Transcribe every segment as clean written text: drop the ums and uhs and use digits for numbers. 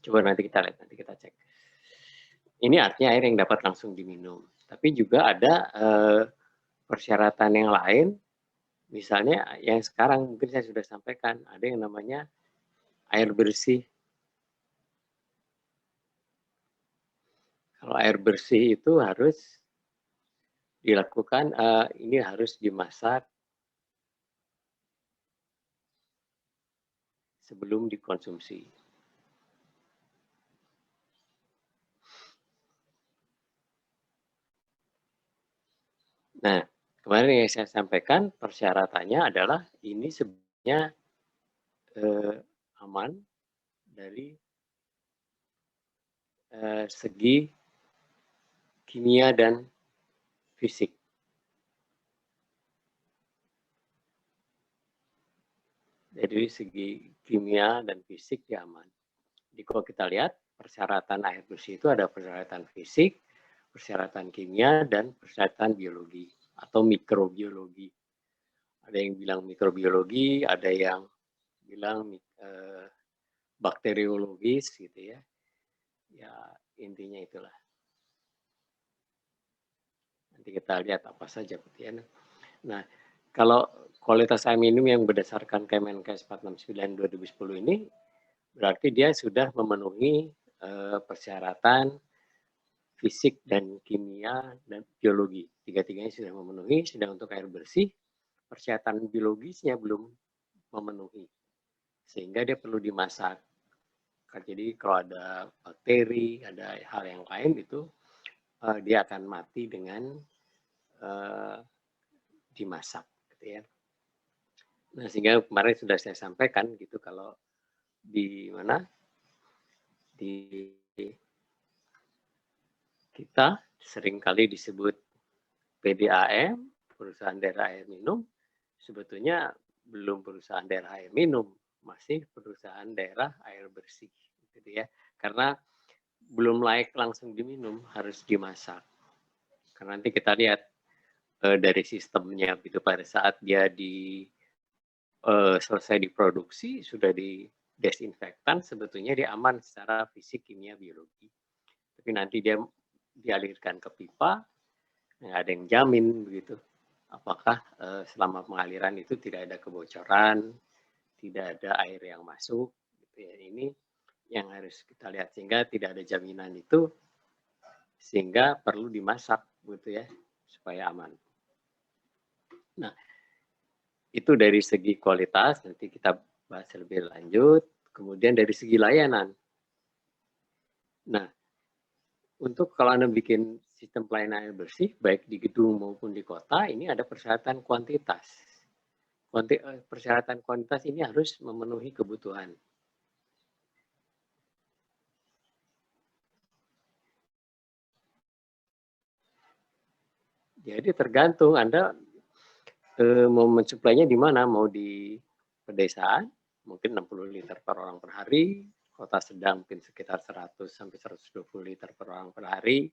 Coba nanti kita lihat, nanti kita cek. Ini artinya air yang dapat langsung diminum. Tapi juga ada persyaratan yang lain, misalnya yang sekarang mungkin saya sudah sampaikan, ada yang namanya air bersih. Kalau air bersih itu harus dilakukan, ini harus dimasak sebelum dikonsumsi. Nah, kemarin yang saya sampaikan persyaratannya adalah ini sebenarnya aman dari segi kimia dan fisik. Dari segi kimia dan fisik dia aman. Jadi kalau kita lihat persyaratan air bersih itu ada persyaratan fisik, persyaratan kimia, dan persyaratan biologi atau mikrobiologi. Ada yang bilang mikrobiologi, ada yang bilang bakteriologis gitu ya. Ya intinya itulah. Nanti kita lihat apa saja gitu ya. Nah, kalau kualitas air minum yang berdasarkan Kemenkes 469/2010 ini berarti dia sudah memenuhi persyaratan fisik dan kimia dan biologi. Tiga-tiganya sudah memenuhi, sedang untuk air bersih, persyaratan biologisnya belum memenuhi. Sehingga dia perlu dimasak. Jadi kalau ada bakteri, ada hal yang lain itu, dia akan mati dengan dimasak. Gitu ya. Nah, sehingga kemarin sudah saya sampaikan gitu kalau di mana di kita seringkali disebut PDAM, perusahaan daerah air minum, sebetulnya belum perusahaan daerah air minum, masih perusahaan daerah air bersih, gitu ya. Karena belum layak langsung diminum, harus dimasak. Karena nanti kita lihat dari sistemnya, gitu pada saat dia selesai diproduksi, sudah di desinfektan, sebetulnya dia aman secara fisik, kimia, biologi. Tapi nanti dia dialirkan ke pipa, nggak ada yang jamin begitu. Apakah selama pengaliran itu tidak ada kebocoran, tidak ada air yang masuk, gitu ya. Ini yang harus kita lihat sehingga tidak ada jaminan itu, sehingga perlu dimasak gitu ya supaya aman. Nah, itu dari segi kualitas nanti kita bahas lebih lanjut. Kemudian dari segi layanan. Nah, untuk kalau Anda bikin sistem pelayanan air bersih, baik di gedung maupun di kota, ini ada persyaratan kuantitas. Persyaratan kuantitas ini harus memenuhi kebutuhan. Jadi tergantung Anda mau mensuplainya di mana, mau di pedesaan, mungkin 60 liter per orang per hari, kota sedang mungkin sekitar 100 sampai 120 liter per orang per hari.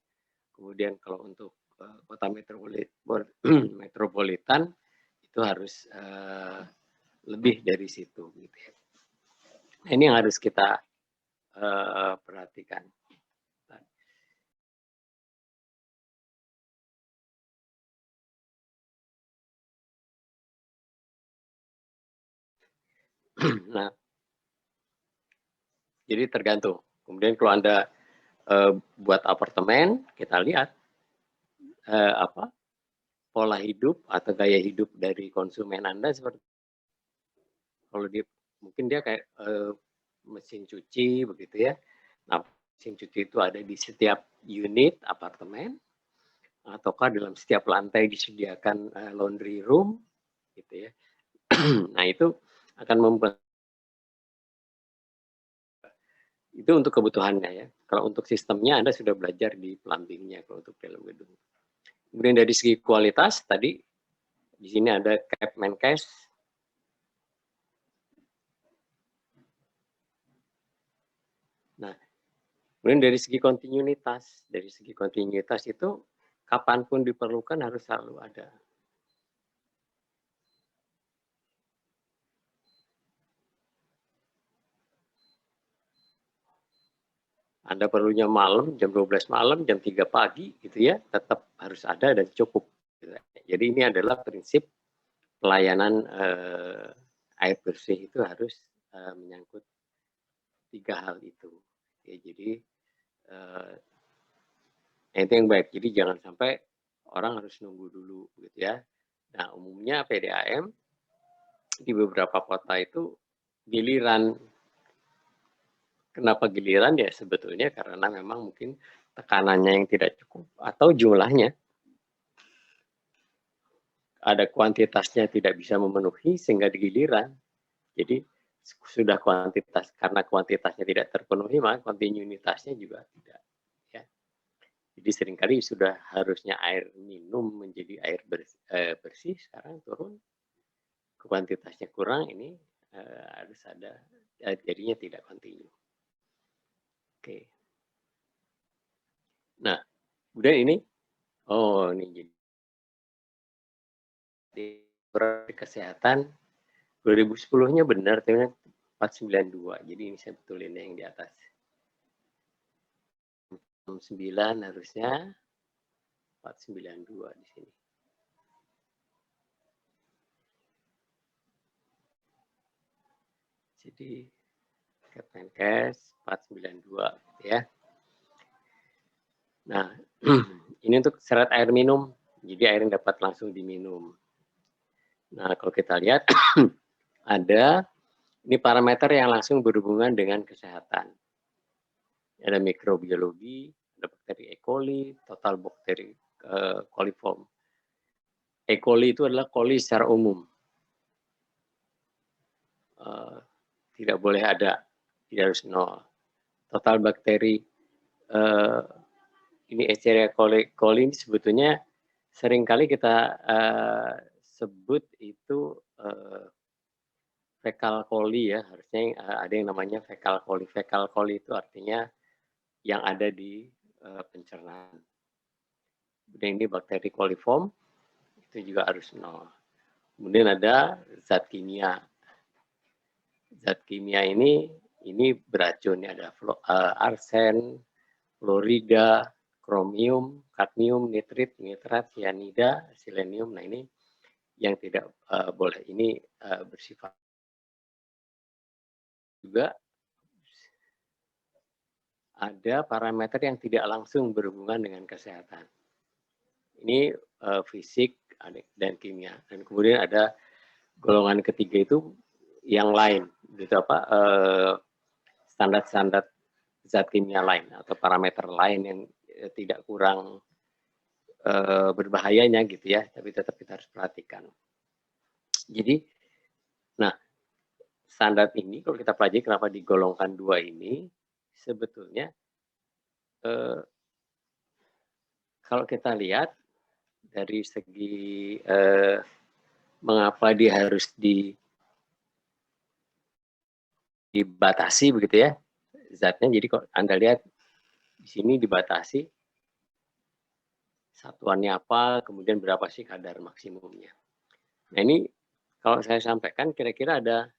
Kemudian kalau untuk kota metropolitan itu harus lebih dari situ gitu ya. Nah, ini yang harus kita perhatikan. Nah, jadi tergantung. Kemudian kalau Anda buat apartemen, kita lihat apa pola hidup atau gaya hidup dari konsumen Anda seperti kalau dia mungkin dia kayak mesin cuci begitu ya. Nah, mesin cuci itu ada di setiap unit apartemen ataukah dalam setiap lantai disediakan laundry room gitu ya. Nah, itu akan membuat itu untuk kebutuhannya ya. Kalau untuk sistemnya Anda sudah belajar di plumbingnya kalau untuk dalam gedung. Kemudian dari segi kualitas tadi di sini ada Kemenkes. Nah, kemudian dari segi kontinuitas itu kapanpun diperlukan harus selalu ada. Anda perlunya malam, jam 12 malam, jam 3 pagi gitu ya, tetap harus ada dan cukup. Gitu. Jadi ini adalah prinsip pelayanan air bersih itu harus menyangkut 3 hal itu. Ya, jadi itu yang baik. Jadi jangan sampai orang harus nunggu dulu gitu ya. Nah, umumnya PDAM di beberapa kota itu giliran. Kenapa giliran? Ya sebetulnya karena memang mungkin tekanannya yang tidak cukup atau jumlahnya ada kuantitasnya tidak bisa memenuhi sehingga di giliran. Jadi sudah karena kuantitasnya tidak terpenuhi maka kontinuitasnya juga tidak. Ya. Jadi seringkali sudah harusnya air minum menjadi air bersih sekarang turun kuantitasnya kurang ini harus ada jadinya tidak kontinu. Oke. Nah, kemudian ini jadi kesehatan 2010-nya benar, tapi 492. Jadi ini saya betulin yang di atas. 9 harusnya 492 di sini. Jadi Kemenkes 492 gitu ya. Nah, ini untuk syarat air minum. Jadi air yang dapat langsung diminum. Nah, kalau kita lihat ada ini parameter yang langsung berhubungan dengan kesehatan. Ada mikrobiologi, ada bakteri E. coli, total bakteri coliform. E. coli itu adalah coli secara umum. Tidak boleh ada, tidak harus nol. Total bakteri ini Escherichia coli ini sebetulnya seringkali kita sebut itu fecal coli ya, harusnya ada yang namanya fecal coli. Fecal coli itu artinya yang ada di pencernaan. Kemudian ini bakteri coliform itu juga harus nol. Kemudian ada zat kimia. Zat kimia ini beracun, ada arsen, fluorida, kromium, kadmium, nitrit, nitrat, cyanida, selenium. Nah ini yang tidak boleh, ini bersifat juga ada parameter yang tidak langsung berhubungan dengan kesehatan. Ini fisik dan kimia. Dan kemudian ada golongan ketiga itu yang lain, gitu apa standar-standar zat kimia lain atau parameter lain yang tidak kurang berbahayanya gitu ya, tapi tetap kita harus perhatikan. Jadi, nah standar ini kalau kita pelajari kenapa digolongkan dua ini, sebetulnya kalau kita lihat dari segi mengapa dia harus dibatasi begitu ya zatnya. Jadi kalau Anda lihat di sini dibatasi satuannya apa, kemudian berapa sih kadar maksimumnya. Nah ini kalau saya sampaikan kira-kira ada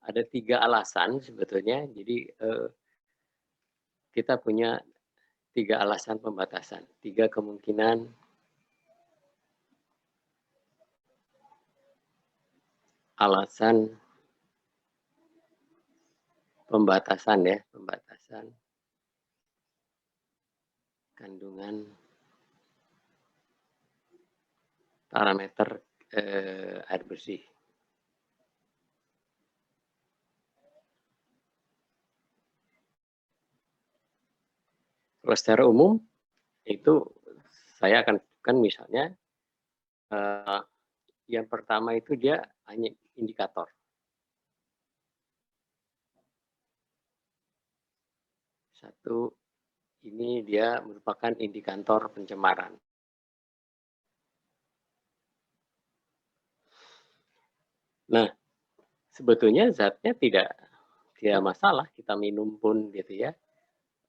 3 alasan sebetulnya. Jadi kita punya 3 alasan pembatasan, 3 kemungkinan alasan pembatasan ya, pembatasan kandungan parameter air bersih. Kalau secara umum itu saya akan kan misalnya yang pertama itu dia hanya indikator. Satu, ini dia merupakan indikator pencemaran. Nah, sebetulnya zatnya tidak masalah kita minum pun gitu ya.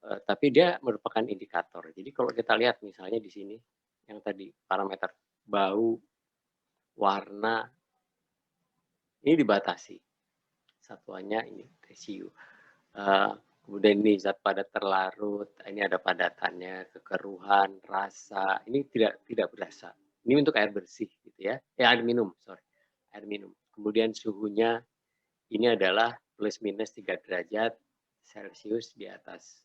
Tapi dia merupakan indikator. Jadi kalau kita lihat misalnya di sini yang tadi parameter bau, warna ini dibatasi. Satuannya ini resiu. kemudian ini zat padat terlarut, ini ada padatannya, kekeruhan, rasa, ini tidak berasa. Ini untuk air bersih gitu ya. Air minum, sorry. Air minum. Kemudian suhunya ini adalah plus minus 3 derajat Celcius di atas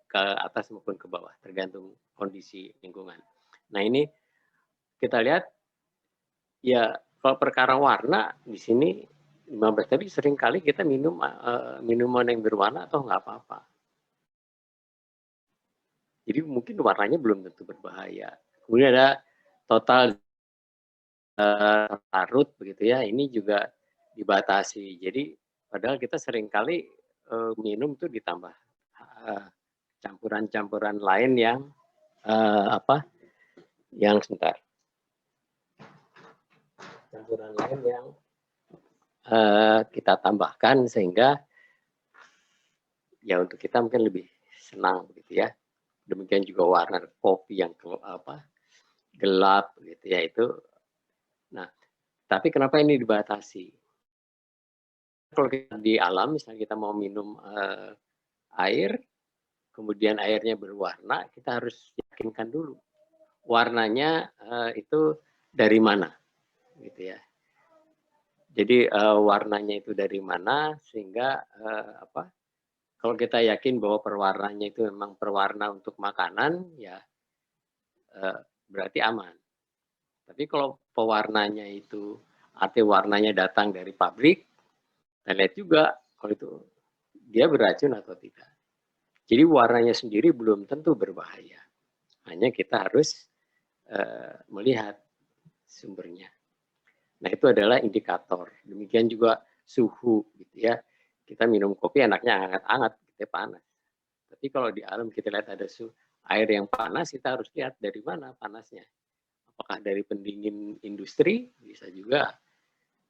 ke atas maupun ke bawah, tergantung kondisi lingkungan. Nah, ini kita lihat ya kalau perkara warna di sini 15, tapi seringkali kita minum minuman yang berwarna atau nggak apa-apa. Jadi mungkin warnanya belum tentu berbahaya. Kemudian ada total larut begitu ya, ini juga dibatasi. Jadi padahal kita seringkali minum tuh ditambah campuran-campuran lain yang yang sebentar. Campuran lain yang kita tambahkan sehingga ya untuk kita mungkin lebih senang gitu ya. Demikian juga warna kopi yang gelap gitu ya itu. Nah, tapi kenapa ini dibatasi? Kalau kita di alam misalnya kita mau minum air, kemudian airnya berwarna, kita harus yakinkan dulu warnanya itu dari mana, gitu ya. Jadi warnanya itu dari mana sehingga kalau kita yakin bahwa perwarnanya itu memang perwarna untuk makanan, ya berarti aman. Tapi kalau pewarnanya itu arti warnanya datang dari pabrik, kita lihat juga kalau itu dia beracun atau tidak. Jadi warnanya sendiri belum tentu berbahaya. Hanya kita harus melihat sumbernya. Nah, itu adalah indikator. Demikian juga suhu gitu ya. Kita minum kopi enaknya hangat-hangat, gitu ya, panas. Tapi kalau di alam kita lihat ada air yang panas, kita harus lihat dari mana panasnya. Apakah dari pendingin industri? Bisa juga.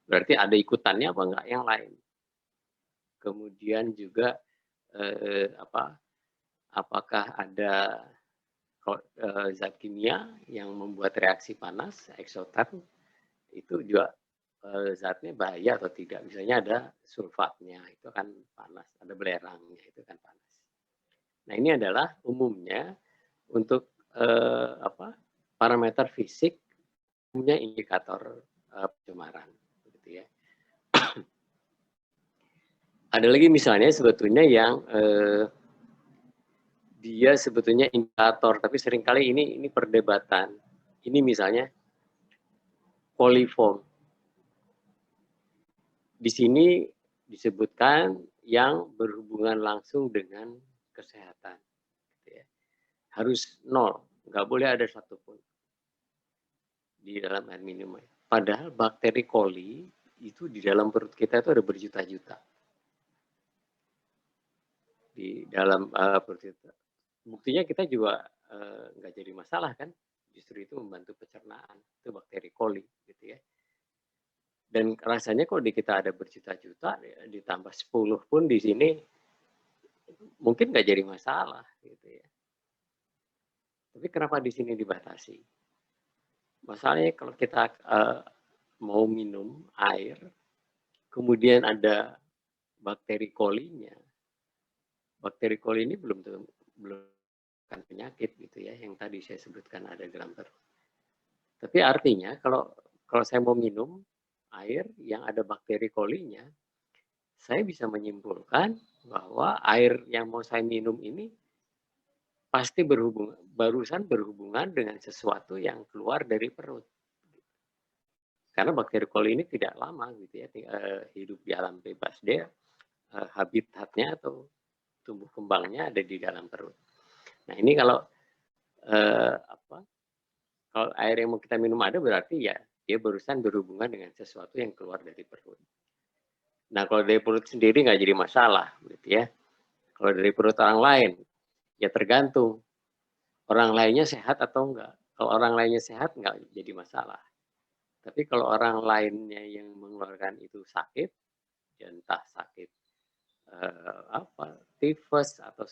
Berarti ada ikutannya apa enggak yang lain. Kemudian juga apakah ada zat kimia yang membuat reaksi panas, eksoterm, itu juga zatnya bahaya atau tidak. Misalnya ada sulfatnya, itu kan panas. Ada belerangnya, itu kan panas. Nah, ini adalah umumnya untuk parameter fisik, punya indikator pencemaran. Gitu ya. Ada lagi misalnya sebetulnya yang dia sebetulnya indikator, tapi seringkali ini perdebatan. Ini misalnya coliform. Di sini disebutkan yang berhubungan langsung dengan kesehatan. Gitu ya. Harus 0, nggak boleh ada satupun di dalam air minum. Padahal bakteri coli itu di dalam perut kita itu ada berjuta-juta. Di dalam perut kita. Buktinya kita juga nggak jadi masalah kan, justru itu membantu pencernaan, itu bakteri coli gitu ya. Dan rasanya kalau di kita ada berjuta-juta, ditambah 10 pun di sini mungkin nggak jadi masalah gitu ya. Tapi kenapa di sini dibatasi? Masalahnya kalau kita mau minum air, kemudian ada bakteri colinya. Bakteri coli ini belum kan penyakit gitu ya, yang tadi saya sebutkan ada dalam perut. Tapi artinya kalau saya mau minum air yang ada bakteri colinya, saya bisa menyimpulkan bahwa air yang mau saya minum ini pasti barusan berhubungan dengan sesuatu yang keluar dari perut. Karena bakteri coli ini tidak lama gitu ya, hidup di alam bebas, dia habitatnya atau tumbuh kembangnya ada di dalam perut. Nah, ini kalau kalau air yang mau kita minum ada berarti ya dia barusan berhubungan dengan sesuatu yang keluar dari perut. Nah, kalau dari perut sendiri nggak jadi masalah gitu ya. Kalau dari perut orang lain ya tergantung orang lainnya sehat atau enggak. Kalau orang lainnya sehat nggak jadi masalah. Tapi kalau orang lainnya yang mengeluarkan itu sakit, ya entah sakit tifus atau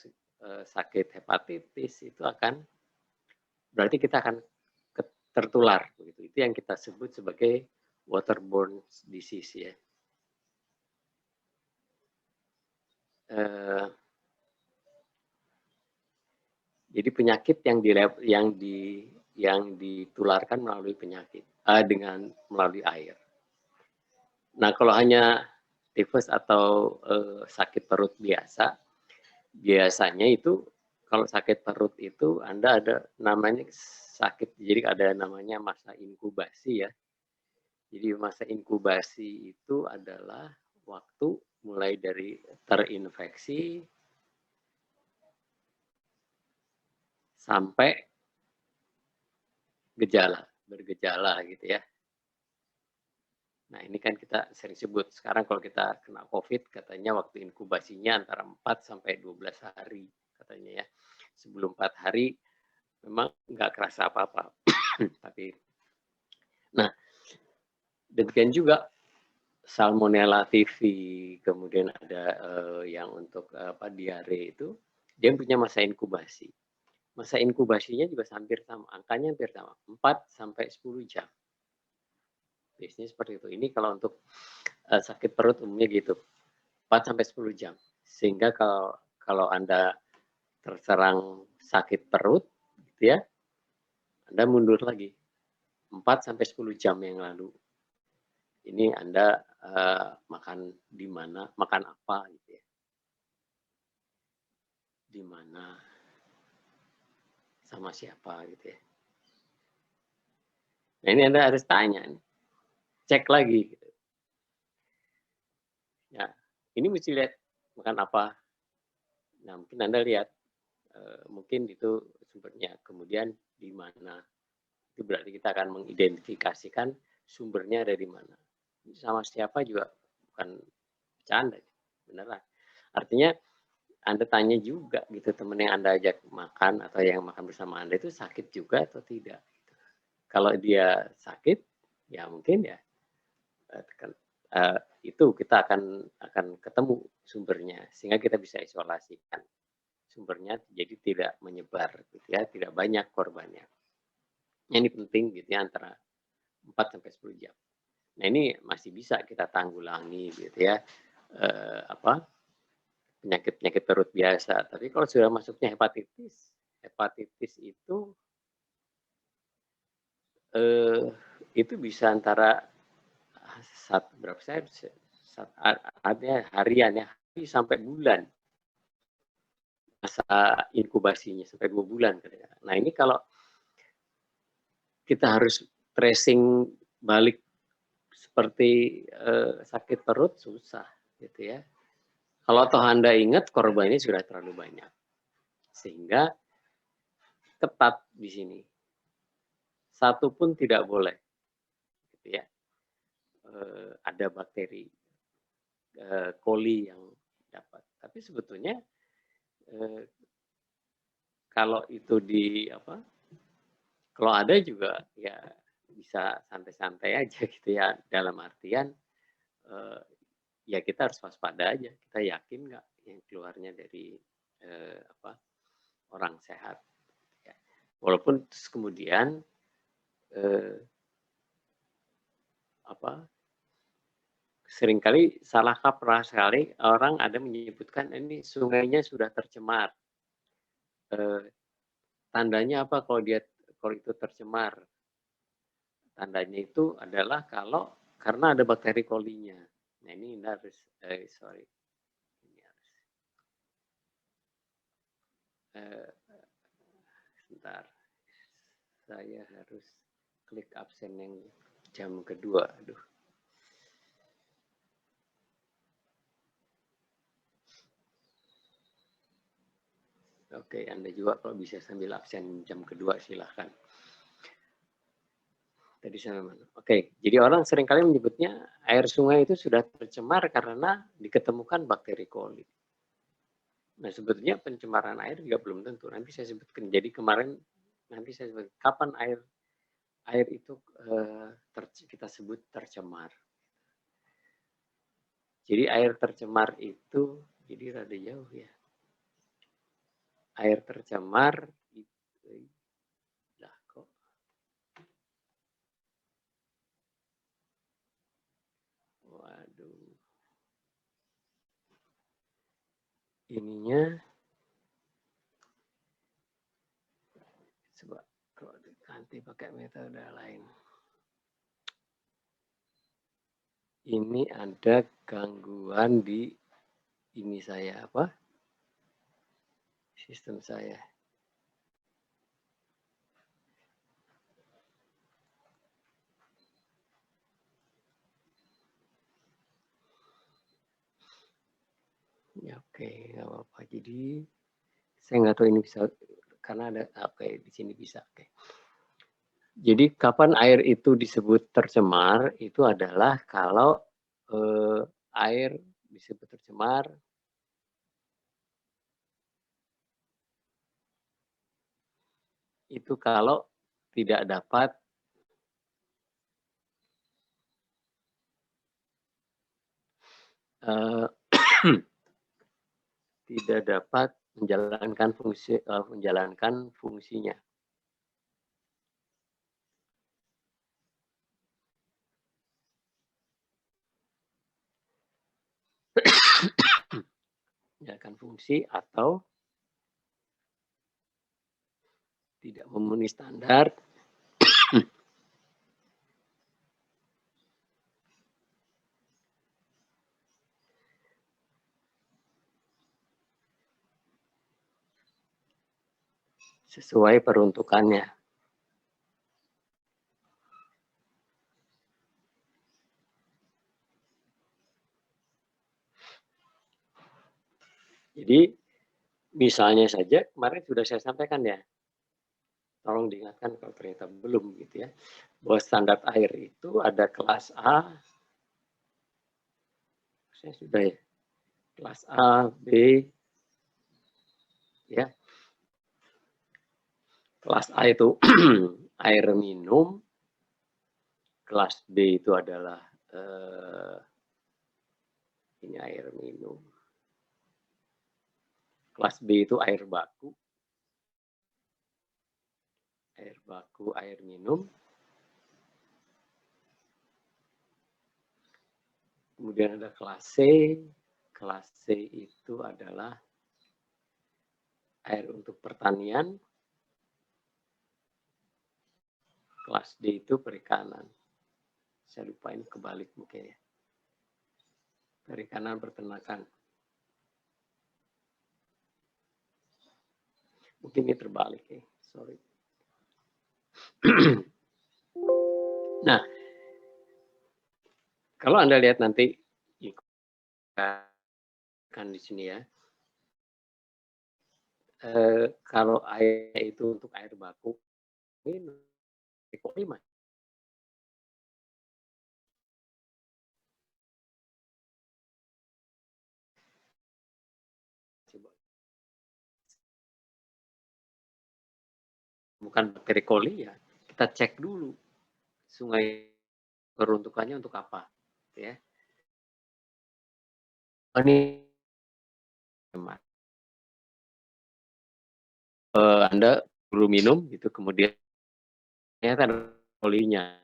sakit hepatitis, itu akan berarti kita akan tertular begitu. Itu yang kita sebut sebagai waterborne disease ya. Jadi penyakit yang ditularkan melalui penyakit melalui air. Nah, kalau hanya tifus atau sakit perut biasa, biasanya itu kalau sakit perut itu Anda ada namanya sakit, jadi ada namanya masa inkubasi ya. Jadi masa inkubasi itu adalah waktu mulai dari terinfeksi sampai bergejala gitu ya. Nah, ini kan kita sering sebut. Sekarang kalau kita kena COVID, katanya waktu inkubasinya antara 4 sampai 12 hari katanya ya. Sebelum 4 hari memang nggak kerasa apa-apa. Tapi, nah, demikian juga Salmonella typhi, kemudian ada yang untuk diare itu, dia punya masa inkubasi. Masa inkubasinya juga hampir sama, angkanya hampir sama, 4 sampai 10 jam. Biasanya seperti itu. Ini kalau untuk sakit perut umumnya gitu, 4 sampai 10 jam. Sehingga kalau Anda terserang sakit perut, gitu ya, Anda mundur lagi 4 sampai 10 jam yang lalu. Ini Anda makan di mana, makan apa gitu ya. Di mana, sama siapa gitu ya. Nah, ini Anda harus tanya nih. Cek lagi gitu. Ya, ini mesti lihat makan apa. Nah, mungkin Anda lihat mungkin itu sumbernya. Kemudian di mana. Itu berarti kita akan mengidentifikasikan sumbernya dari mana. Sama siapa juga bukan bercanda, beneran. Artinya Anda tanya juga gitu teman yang Anda ajak makan atau yang makan bersama Anda itu sakit juga atau tidak. Kalau dia sakit, ya mungkin ya itu kita akan ketemu sumbernya sehingga kita bisa isolasikan sumbernya jadi tidak menyebar gitu ya, tidak banyak korbannya. Ini penting gitu ya, antara 4 sampai 10 jam. Nah, ini masih bisa kita tanggulangi gitu ya. Penyakit-penyakit perut biasa. Tapi kalau sudah masuknya hepatitis itu bisa antara berapa harian ya, sampai bulan masa inkubasinya sampai 2 bulan. Nah, ini kalau kita harus tracing balik seperti sakit perut susah gitu ya. Kalau toh Anda ingat korbannya sudah terlalu banyak. Sehingga ketat di sini. Satu pun tidak boleh gitu ya. Ada bakteri coli yang dapat. Tapi sebetulnya kalau itu kalau ada juga ya bisa santai-santai aja gitu ya, dalam artian ya kita harus waspada aja. Kita yakin nggak yang keluarnya dari orang sehat. Ya. Walaupun terus kemudian seringkali salah kaprah sekali orang ada menyebutkan ini sungainya sudah tercemar. Tandanya apa kalau itu tercemar? Tandanya itu adalah karena ada bakteri colinya. Nah, ini harus sebentar. Saya harus klik absen yang jam kedua. Aduh. Oke, Anda juga kalau bisa sambil absen jam kedua silahkan. Tadi sama mana? Oke, jadi orang seringkali menyebutnya air sungai itu sudah tercemar karena diketemukan bakteri coli. Nah, sebetulnya pencemaran air juga belum tentu. Nanti saya sebutkan. Jadi kemarin nanti saya sebutkan kapan air itu kita sebut tercemar. Jadi air tercemar itu jadi rada jauh ya. Air tercemar itu lah kok. Waduh. Ininya Berarti pakai metode lain. Ini ada gangguan di ini saya apa? Sistem saya. Ya, oke, nggak apa-apa. Jadi saya nggak tahu ini bisa karena ada oke di sini bisa. Oke. Jadi kapan air itu disebut tercemar itu adalah kalau air disebut tercemar itu kalau tidak dapat tidak dapat menjalankan fungsinya. Menjalankan fungsi atau tidak memenuhi standar sesuai peruntukannya. Jadi misalnya saja kemarin sudah saya sampaikan ya, tolong diingatkan kalau ternyata belum gitu ya, bahwa standar air itu ada kelas A, saya sudah ya, kelas A, B, ya. Kelas A itu air minum, kelas B itu adalah ini air minum. Kelas B itu air baku, air minum. Kemudian ada kelas C. Kelas C itu adalah air untuk pertanian. Kelas D itu perikanan. Saya lupa ini kebalik mungkin ya. Perikanan, peternakan. Mungkin ini terbalik ya, sorry. Nah, kalau Anda lihat nanti kan di sini ya, kalau air itu untuk air baku, minum, lima. Bukan bakteri coli ya, kita cek dulu sungai peruntukannya untuk apa, ya. Ini Anda perlu minum gitu, kemudian ternyata ada colinya,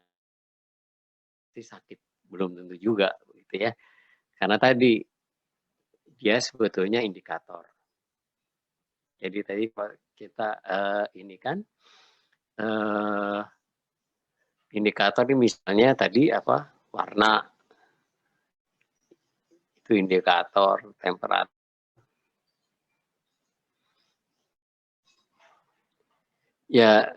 sakit belum tentu juga, gitu ya. Karena tadi dia sebetulnya indikator. Jadi tadi kita ini kan indikator ini misalnya tadi apa warna itu indikator temperatur. Ya,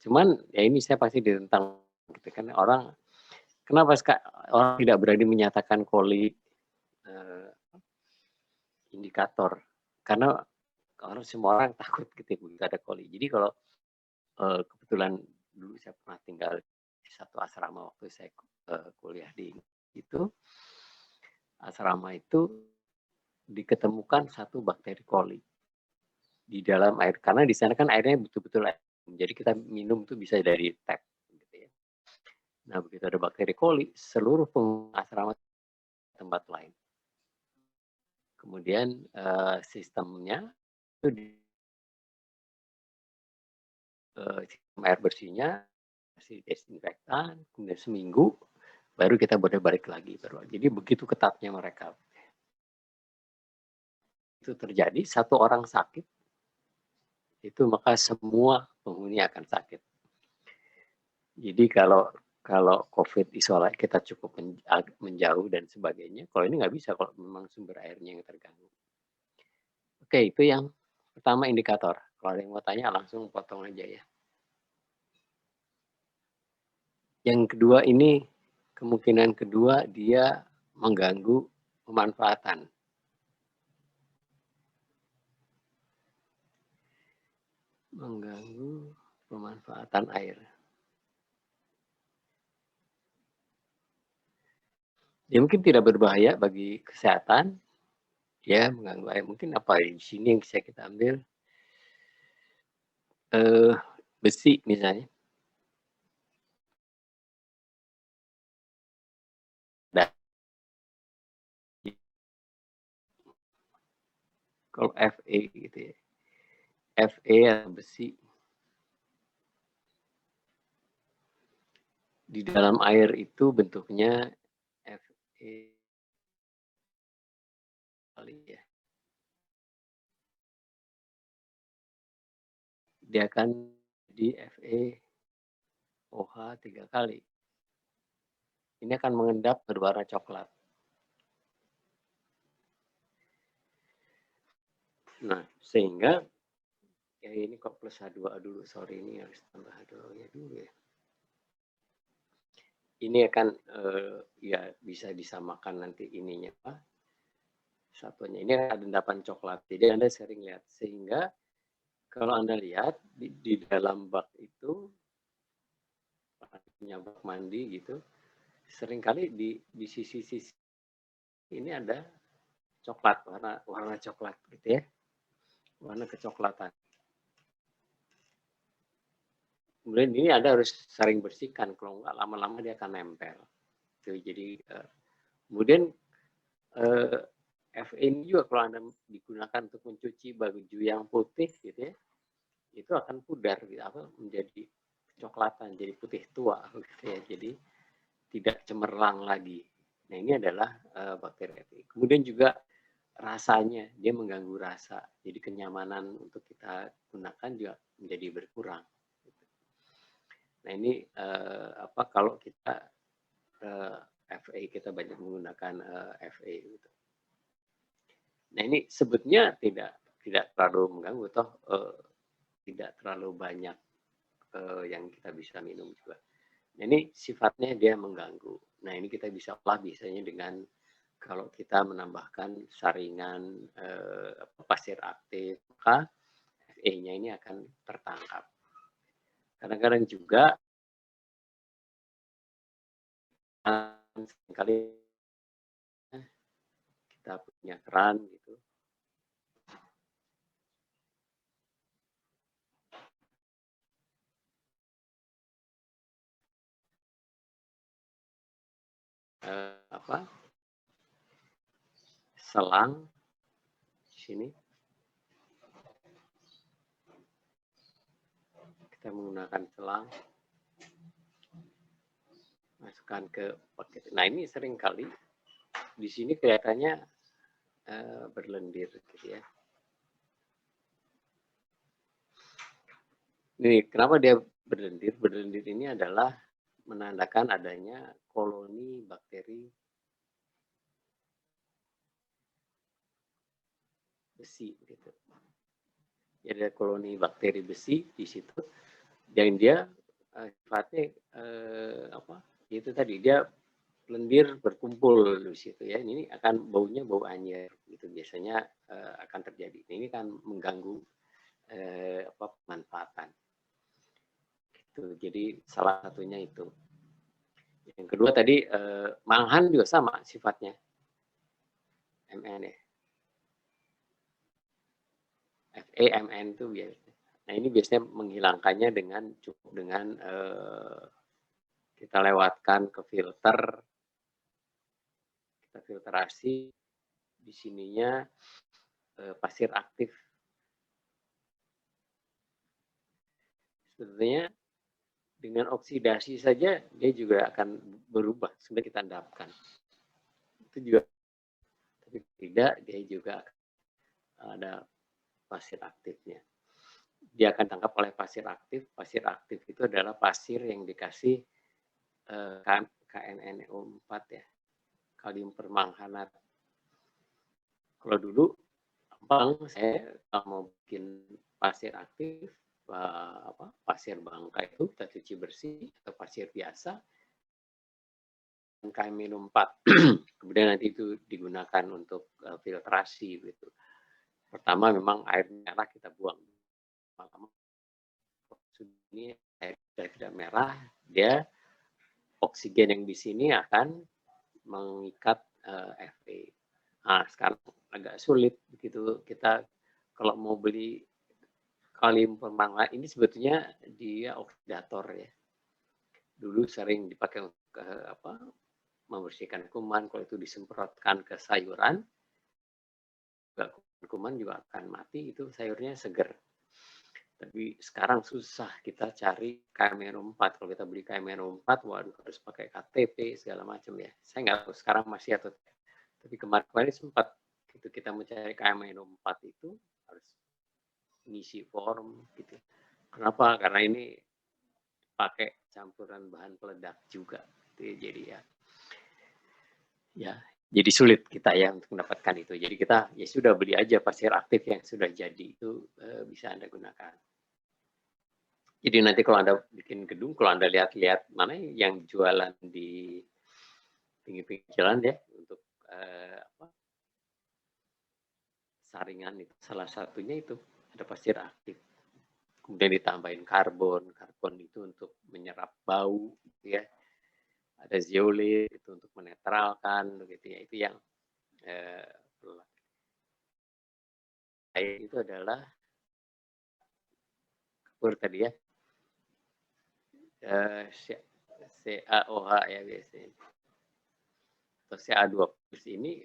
cuman ya ini saya pasti ditentang gitu kan orang kenapa orang tidak berani menyatakan coli indikator karena semua orang takut gitu begitu ada coli. Jadi kalau kebetulan dulu saya pernah tinggal di satu asrama waktu saya kuliah di itu asrama itu diketemukan satu bakteri coli di dalam air karena di sana kan airnya betul-betul air. Jadi kita minum itu bisa dari tap gitu ya. Nah begitu ada bakteri coli seluruh asrama tempat lain. Kemudian sistemnya itu sistem air bersihnya masih desinfektan, kemudian seminggu baru kita boleh balik lagi. Jadi begitu ketatnya mereka. Itu terjadi satu orang sakit itu maka semua penghuni akan sakit. Jadi kalau COVID isolasi kita cukup menjauh dan sebagainya, kalau ini nggak bisa kalau memang sumber airnya yang terganggu. Oke, itu yang pertama indikator. Kalau ada yang mau tanya langsung potong aja ya. Yang kedua ini, kemungkinan kedua dia mengganggu pemanfaatan. Mengganggu pemanfaatan air. Ya mungkin tidak berbahaya bagi kesehatan, ya mengganggu air. Mungkin apa di sini yang bisa kita ambil, besi misalnya. Nah, kalau Fe gitu ya, Fe atau besi di dalam air itu bentuknya Fe kali ya. Dia akan di FeOH 3 kali. Ini akan mengendap berwarna coklat. Nah, sehingga ya ini kok plus H2O dulu, sorry ini harus tambah H2O-nya dulu ya. Ini akan ya bisa disamakan nanti ininya apa? Satunya ini ada endapan coklat. Jadi Anda sering lihat sehingga kalau Anda lihat di dalam bak itu punya bak mandi gitu, seringkali di sisi-sisi ini ada coklat, warna coklat gitu ya. Warna kecoklatan. Kemudian ini Anda harus sering bersihkan, kalau nggak lama-lama dia akan nempel. Jadi kemudian Fe ini juga kalau Anda digunakan untuk mencuci baju yang putih gitu ya, itu akan pudar gitu, menjadi kecoklatan, jadi putih tua gitu ya. Jadi tidak cemerlang lagi. Nah, ini adalah bakteri Fe. Kemudian juga rasanya, dia mengganggu rasa. Jadi kenyamanan untuk kita gunakan juga menjadi berkurang. Nah, ini kalau kita Fe kita banyak menggunakan Fe gitu. Nah, ini sebetulnya tidak terlalu mengganggu toh tidak terlalu banyak yang kita bisa minum juga. Nah, ini sifatnya dia mengganggu. Nah, ini kita bisa olah biasanya dengan kalau kita menambahkan saringan pasir aktif, maka Fe-nya ini akan tertangkap. Kadang-kadang juga sekali kita punya keran gitu. Selang di sini kita menggunakan selang, masukkan ke paket. Nah, ini sering kali di sini kelihatannya berlendir gitu ya. Ini kenapa dia berlendir? Berlendir ini adalah menandakan adanya koloni bakteri besi gitu. Jadi ada koloni bakteri besi di situ dan dia sifatnya itu tadi dia lendir berkumpul di situ ya. Ini akan baunya bau anjir gitu biasanya akan terjadi. Ini kan mengganggu pemanfaatan. Gitu. Jadi salah satunya itu. Yang kedua tadi manghan juga sama sifatnya. MN ya. Fe, Mn itu biasanya. Nah, ini biasanya menghilangkannya cukup dengan kita lewatkan ke filter, kita filtrasi, di sininya pasir aktif. Sebetulnya dengan oksidasi saja dia juga akan berubah sebenarnya kita endapkan. Itu juga, tapi tidak dia juga ada pasir aktifnya. dia akan tangkap oleh pasir aktif. Pasir aktif itu adalah pasir yang dikasih KNNO4 ya, kalium permangganat. Kalau dulu saya mau bikin pasir aktif, pasir bangka itu kita cuci bersih atau pasir biasa, KM-4. Kemudian nanti itu digunakan untuk filtrasi gitu. Pertama memang air merah kita buang. Lama-lama ini air sudah tidak merah, dia oksigen yang di sini akan mengikat Fe. Nah, sekarang agak sulit begitu kita kalau mau beli kalium permangganat ini sebetulnya dia oksidator ya. Dulu sering dipakai untuk membersihkan kuman, kalau itu disemprotkan ke sayuran, kuman juga akan mati, itu sayurnya seger. Tapi sekarang susah kita cari KM-4. Kalau kita beli KM-4, waduh harus pakai KTP segala macam ya. Saya nggak tahu sekarang masih atau tidak. Tapi kemarin sempat itu kita mencari KM-4 itu harus ngisi form gitu. Kenapa? Karena ini pakai campuran bahan peledak juga. Jadi ya jadi sulit kita ya untuk mendapatkan itu. Jadi kita ya sudah beli aja pasir aktif yang sudah jadi itu bisa Anda gunakan. Jadi nanti kalau Anda bikin gedung, kalau Anda lihat-lihat mana yang jualan di pinggir-pinggir jalan ya untuk saringan itu salah satunya itu ada pasir aktif. Kemudian ditambahin karbon itu untuk menyerap bau gitu ya. Ada zeolit itu untuk menetralkan begitu ya. Itu yang itu adalah kapur tadi ya. CaOH ya biasanya. Atau Ca2+ ini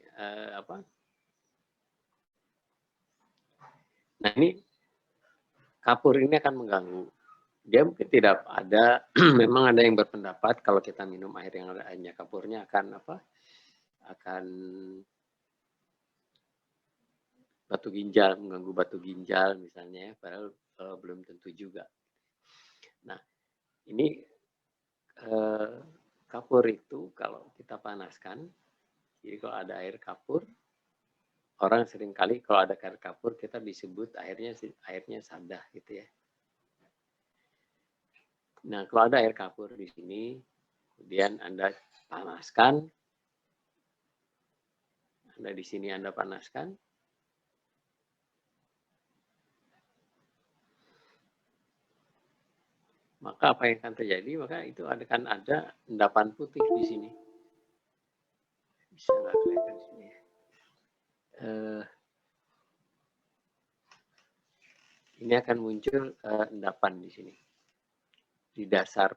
Nah ini kapur ini akan mengganggu. Dia mungkin tidak ada, memang ada yang berpendapat kalau kita minum air yang ada hanya kapurnya akan akan batu ginjal, mengganggu batu ginjal misalnya, padahal belum tentu juga. Nah ini kapur itu kalau kita panaskan, jadi kalau ada air kapur, orang seringkali kalau ada air kapur kita disebut airnya sadah gitu ya. Nah, kalau ada air kapur di sini, kemudian Anda panaskan, Anda di sini Anda panaskan, maka apa yang akan terjadi? Maka itu akan ada endapan putih di sini. Bisa nggak kelihatan di sini? Ini akan muncul endapan di sini. Di dasar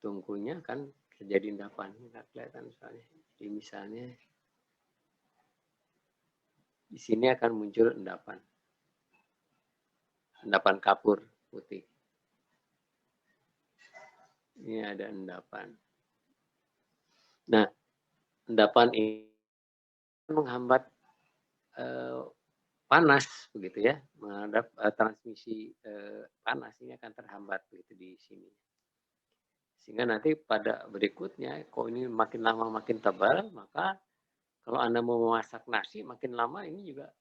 tungkunya akan terjadi endapan. Nggak kelihatan misalnya. Jadi misalnya di sini akan muncul endapan. Endapan kapur putih. Ini ada endapan. Nah, endapan ini menghambat panas begitu ya, menghadap transmisi panas ini akan terhambat begitu di sini. Sehingga nanti pada berikutnya, kok ini makin lama makin tebal, maka kalau Anda mau memasak nasi makin lama ini juga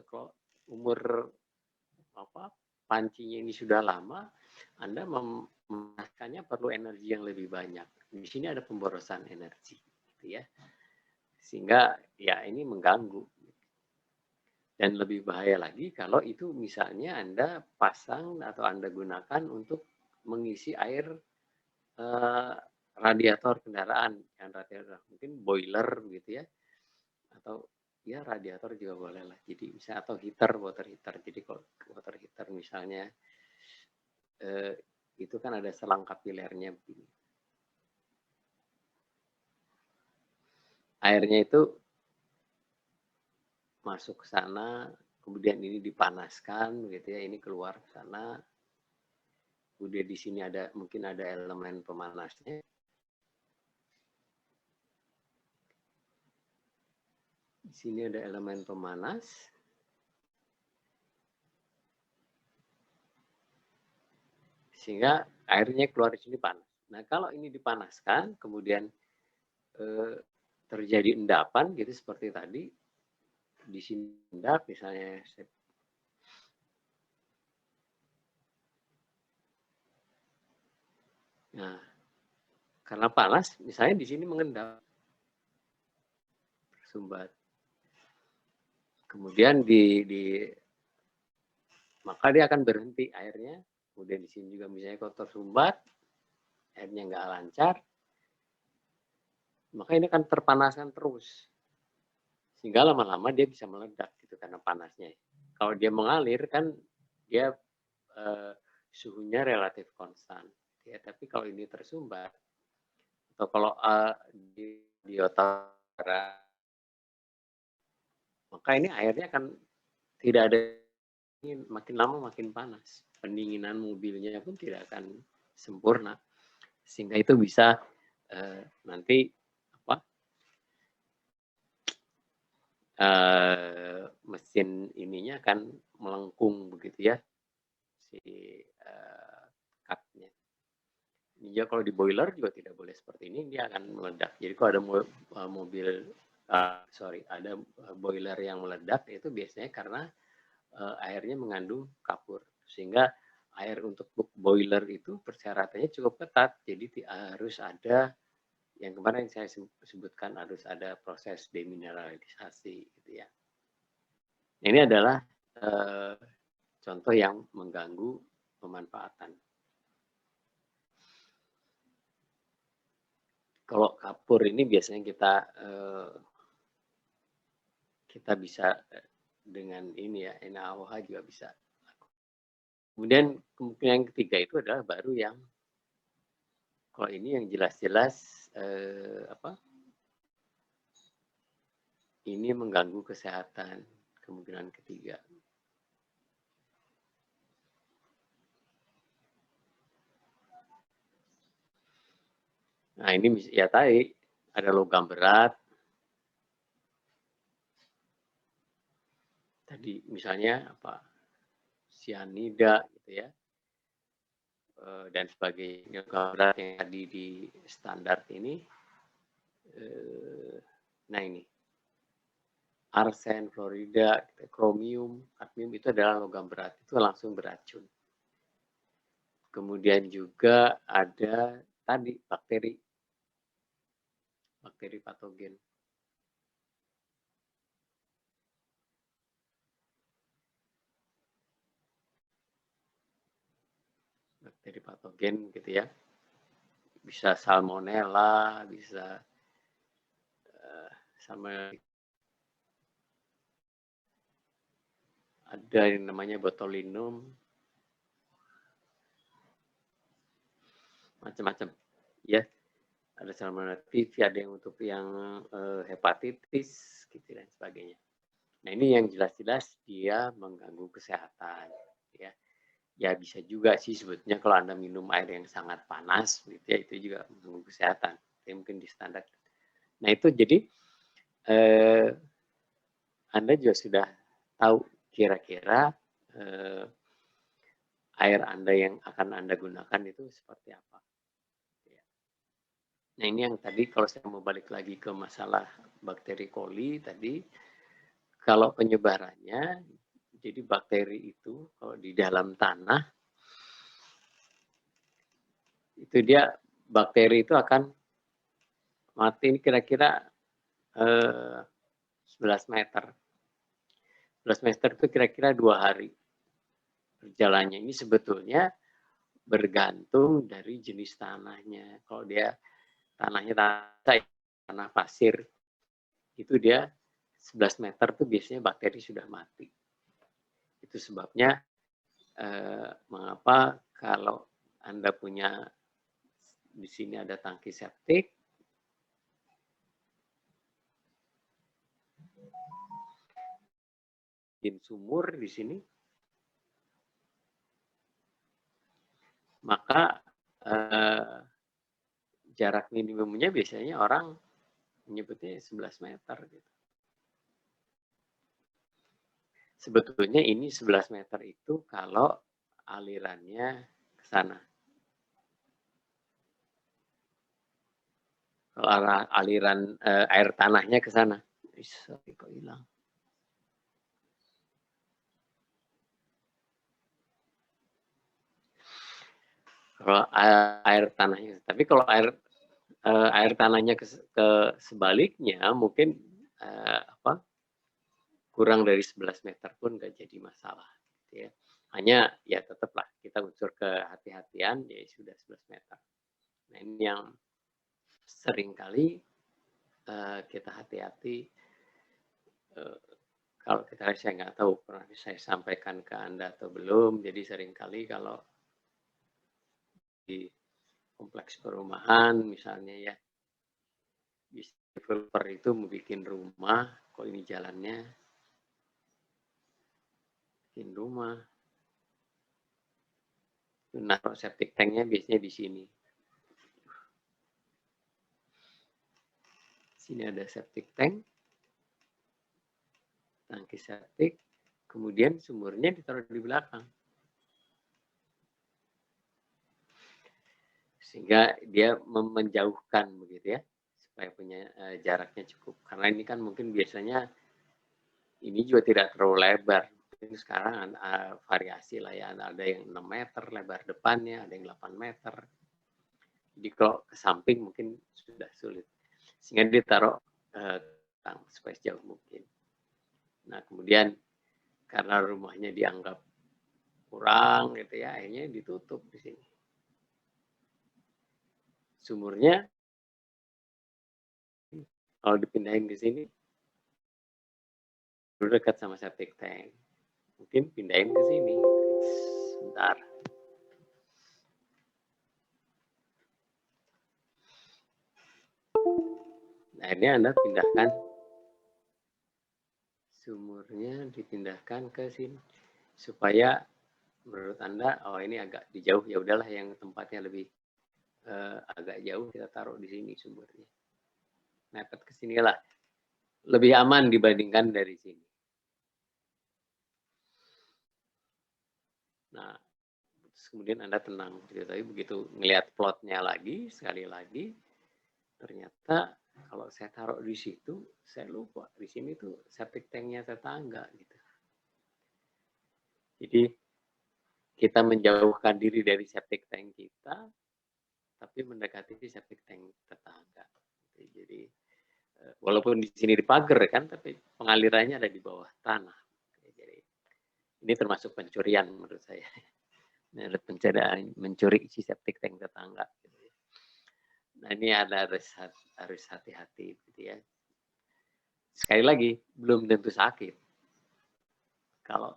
kalau umur pancinya ini sudah lama, Anda memasakkannya perlu energi yang lebih banyak. Di sini ada pemborosan energi, gitu ya. Sehingga ya ini mengganggu. Dan lebih bahaya lagi kalau itu misalnya Anda pasang atau Anda gunakan untuk mengisi air radiator kendaraan, yang radiator mungkin boiler gitu ya, atau ya radiator juga boleh lah. Jadi misalnya atau water heater. Jadi kalau water heater misalnya itu kan ada selang kapilernya begini. Airnya itu masuk ke sana, kemudian ini dipanaskan gitu ya, ini keluar ke sana. Kemudian di sini mungkin ada elemen pemanasnya. Di sini ada elemen pemanas. sehingga airnya keluar di sini panas. Nah, kalau ini dipanaskan, kemudian terjadi endapan gitu seperti tadi, di sini endap misalnya. Nah, karena panas, misalnya di sini mengendap, tersumbat. Kemudian maka dia akan berhenti airnya. Kemudian di sini juga misalnya kalau tersumbat, airnya nggak lancar, maka ini akan terpanaskan terus. Sehingga lama-lama dia bisa meledak gitu karena panasnya. Kalau dia mengalir kan dia suhunya relatif konstan. Ya, tapi kalau ini tersumbat atau kalau di utara, maka ini airnya akan tidak ada, makin lama makin panas. Pendinginan mobilnya pun tidak akan sempurna. Sehingga itu bisa nanti mesin ininya akan melengkung begitu ya, si cutnya. Ini juga kalau di boiler juga tidak boleh seperti ini, dia akan meledak. Jadi kalau ada ada boiler yang meledak, itu biasanya karena airnya mengandung kapur. Sehingga air untuk boiler itu persyaratannya cukup ketat. Jadi harus ada yang kemarin saya sebutkan, harus ada proses demineralisasi gitu ya. Ini adalah contoh yang mengganggu pemanfaatan. Kalau kapur ini biasanya kita bisa dengan ini ya, NaOH juga bisa. Kemudian kemungkinan yang ketiga itu adalah baru yang kalau ini yang jelas-jelas ini mengganggu kesehatan, kemungkinan ketiga. Nah, ini ya tadi ada logam berat. Tadi misalnya sianida gitu ya. Dan sebagainya. Logam berat yang tadi di standar ini. Nah, ini arsen, fluorida, kromium, kadmium itu adalah logam berat. Itu langsung beracun. Kemudian juga ada tadi bakteri patogen. Bakteri patogen gitu ya. Bisa salmonella, bisa sama ada yang namanya botulinum, macam-macam ya. Ada salmonella typhi, ada yang untuk yang hepatitis gitu dan sebagainya. Nah, ini yang jelas-jelas dia mengganggu kesehatan ya. Ya bisa juga sih sebetulnya kalau Anda minum air yang sangat panas gitu ya, itu juga mengganggu kesehatan. Ya, mungkin di standar. Nah, itu jadi Anda juga sudah tahu kira-kira air Anda yang akan Anda gunakan itu seperti apa. Nah, ini yang tadi kalau saya mau balik lagi ke masalah bakteri coli tadi, kalau penyebarannya, jadi bakteri itu kalau di dalam tanah, itu dia bakteri itu akan mati ini kira-kira 11 meter. 11 meter itu kira-kira 2 hari berjalannya. Ini sebetulnya bergantung dari jenis tanahnya. Kalau dia tanahnya tanah pasir, itu dia 11 meter tuh biasanya bakteri sudah mati. Itu sebabnya mengapa kalau Anda punya di sini ada tangki septik, di sumur di sini, maka jarak minimumnya biasanya orang menyebutnya 11 meter gitu. Sebetulnya ini 11 meter itu kalau alirannya ke sana. Kalau aliran air tanahnya ke sana. Sorry, kok hilang. Kalau air tanahnya, tapi kalau air tanahnya ke sebaliknya mungkin kurang dari 11 meter pun nggak jadi masalah. Gitu ya. Hanya ya tetaplah kita unsur kehati-hatian ya sudah 11 meter. Nah ini yang seringkali kita hati-hati. Kalau kita, saya nggak tahu pernah saya sampaikan ke Anda atau belum. Jadi seringkali kalau di kompleks perumahan misalnya ya, developer itu membuat rumah, kok ini jalannya bikin rumah, naruh septic tanknya biasanya di sini. Sini ada septic tank, tangki septic, kemudian sumurnya ditaruh di belakang. Sehingga dia menjauhkan begitu ya, supaya punya jaraknya cukup. Karena ini kan mungkin biasanya ini juga tidak terlalu lebar. Mungkin sekarang variasi lah ya, ada yang 6 meter lebar depannya, ada yang 8 meter. Jadi kalau ke samping mungkin sudah sulit. Sehingga dia taruh supaya sejauh mungkin. Nah kemudian karena rumahnya dianggap kurang gitu ya, akhirnya ditutup di sini. Sumurnya kalau dipindahin ke sini dekat sama septic tank, mungkin pindahin ke sini. Sebentar. Nah ini Anda pindahkan sumurnya, dipindahkan ke sini supaya menurut Anda oh ini agak dijauh, ya udahlah yang tempatnya lebih agak jauh kita taruh di sini sumurnya. Mepet ke sini lah. Lebih aman dibandingkan dari sini. Nah, terus kemudian Anda tenang. Tapi begitu ngelihat plotnya lagi, sekali lagi, ternyata kalau saya taruh di situ, saya lupa. Di sini tuh septic tanknya tetangga gitu. Jadi kita menjauhkan diri dari septic tank kita, tapi mendekati septic tank tetangga. Jadi walaupun di sini dipagar kan, tapi pengalirannya ada di bawah tanah. Jadi ini termasuk pencurian menurut saya. Pencurian, mencuri isi septic tank tetangga. Nah ini harus hati-hati gitu ya. Sekali lagi belum tentu sakit. Kalau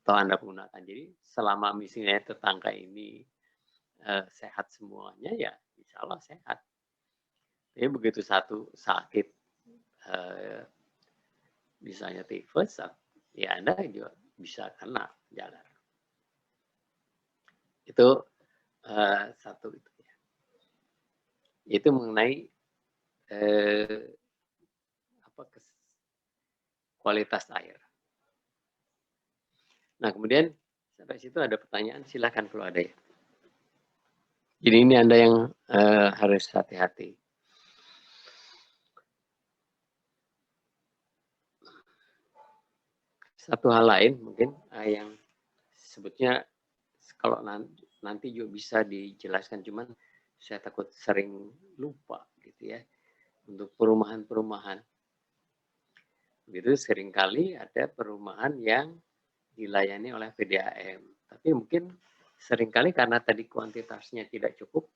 toh Anda gunakan. Jadi selama misalnya tetangga ini sehat semuanya ya insya Allah sehat. Jadi begitu satu sakit misalnya tifus, ya Anda juga bisa kena jalan. Itu satu itu ya. Itu mengenai kualitas air. Nah kemudian sampai situ ada pertanyaan, silakan kalau ada ya. Jadi ini Anda yang harus hati-hati. Satu hal lain mungkin yang sebetulnya kalau nanti juga bisa dijelaskan, cuman saya takut sering lupa gitu ya. Untuk perumahan-perumahan. Begitu seringkali ada perumahan yang dilayani oleh PDAM. Tapi mungkin seringkali karena tadi kuantitasnya tidak cukup.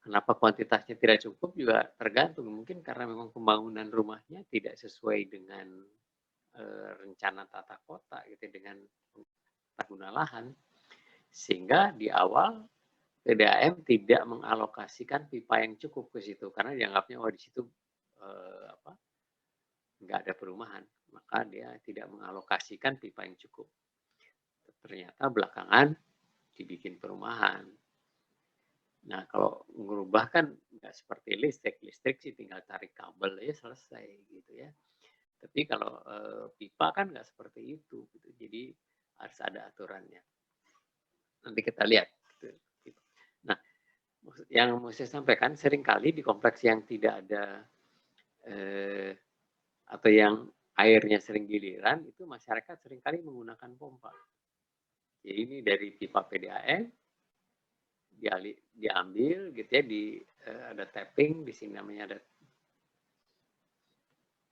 Kenapa kuantitasnya tidak cukup juga tergantung. Mungkin karena memang pembangunan rumahnya tidak sesuai dengan rencana tata kota gitu, dengan tata guna lahan. Sehingga di awal PDAM tidak mengalokasikan pipa yang cukup ke situ karena dianggapnya di situ nggak ada perumahan, maka dia tidak mengalokasikan pipa yang cukup. Ternyata belakangan dibikin perumahan. Nah kalau merubah kan nggak seperti listrik sih tinggal tarik kabel ya selesai gitu ya. Tapi kalau pipa kan nggak seperti itu, gitu. Jadi harus ada aturannya. Nanti kita lihat. Nah Yang mau saya sampaikan seringkali di kompleks yang tidak ada atau yang airnya sering giliran itu masyarakat seringkali menggunakan pompa. Jadi ini dari pipa PDAM diambil gitu ya ada tapping di sini namanya ada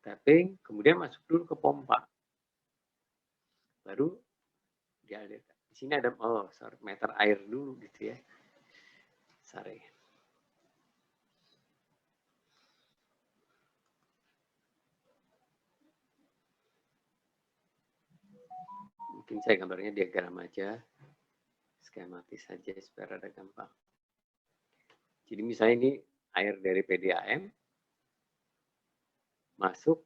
tapping, kemudian masuk dulu ke pompa. Baru dialirkan. Di sini ada meter air dulu gitu ya. Sorry. Mungkin saya gambarnya diagram aja, skematis saja supaya ada gampang. Jadi misalnya ini air dari PDAM masuk,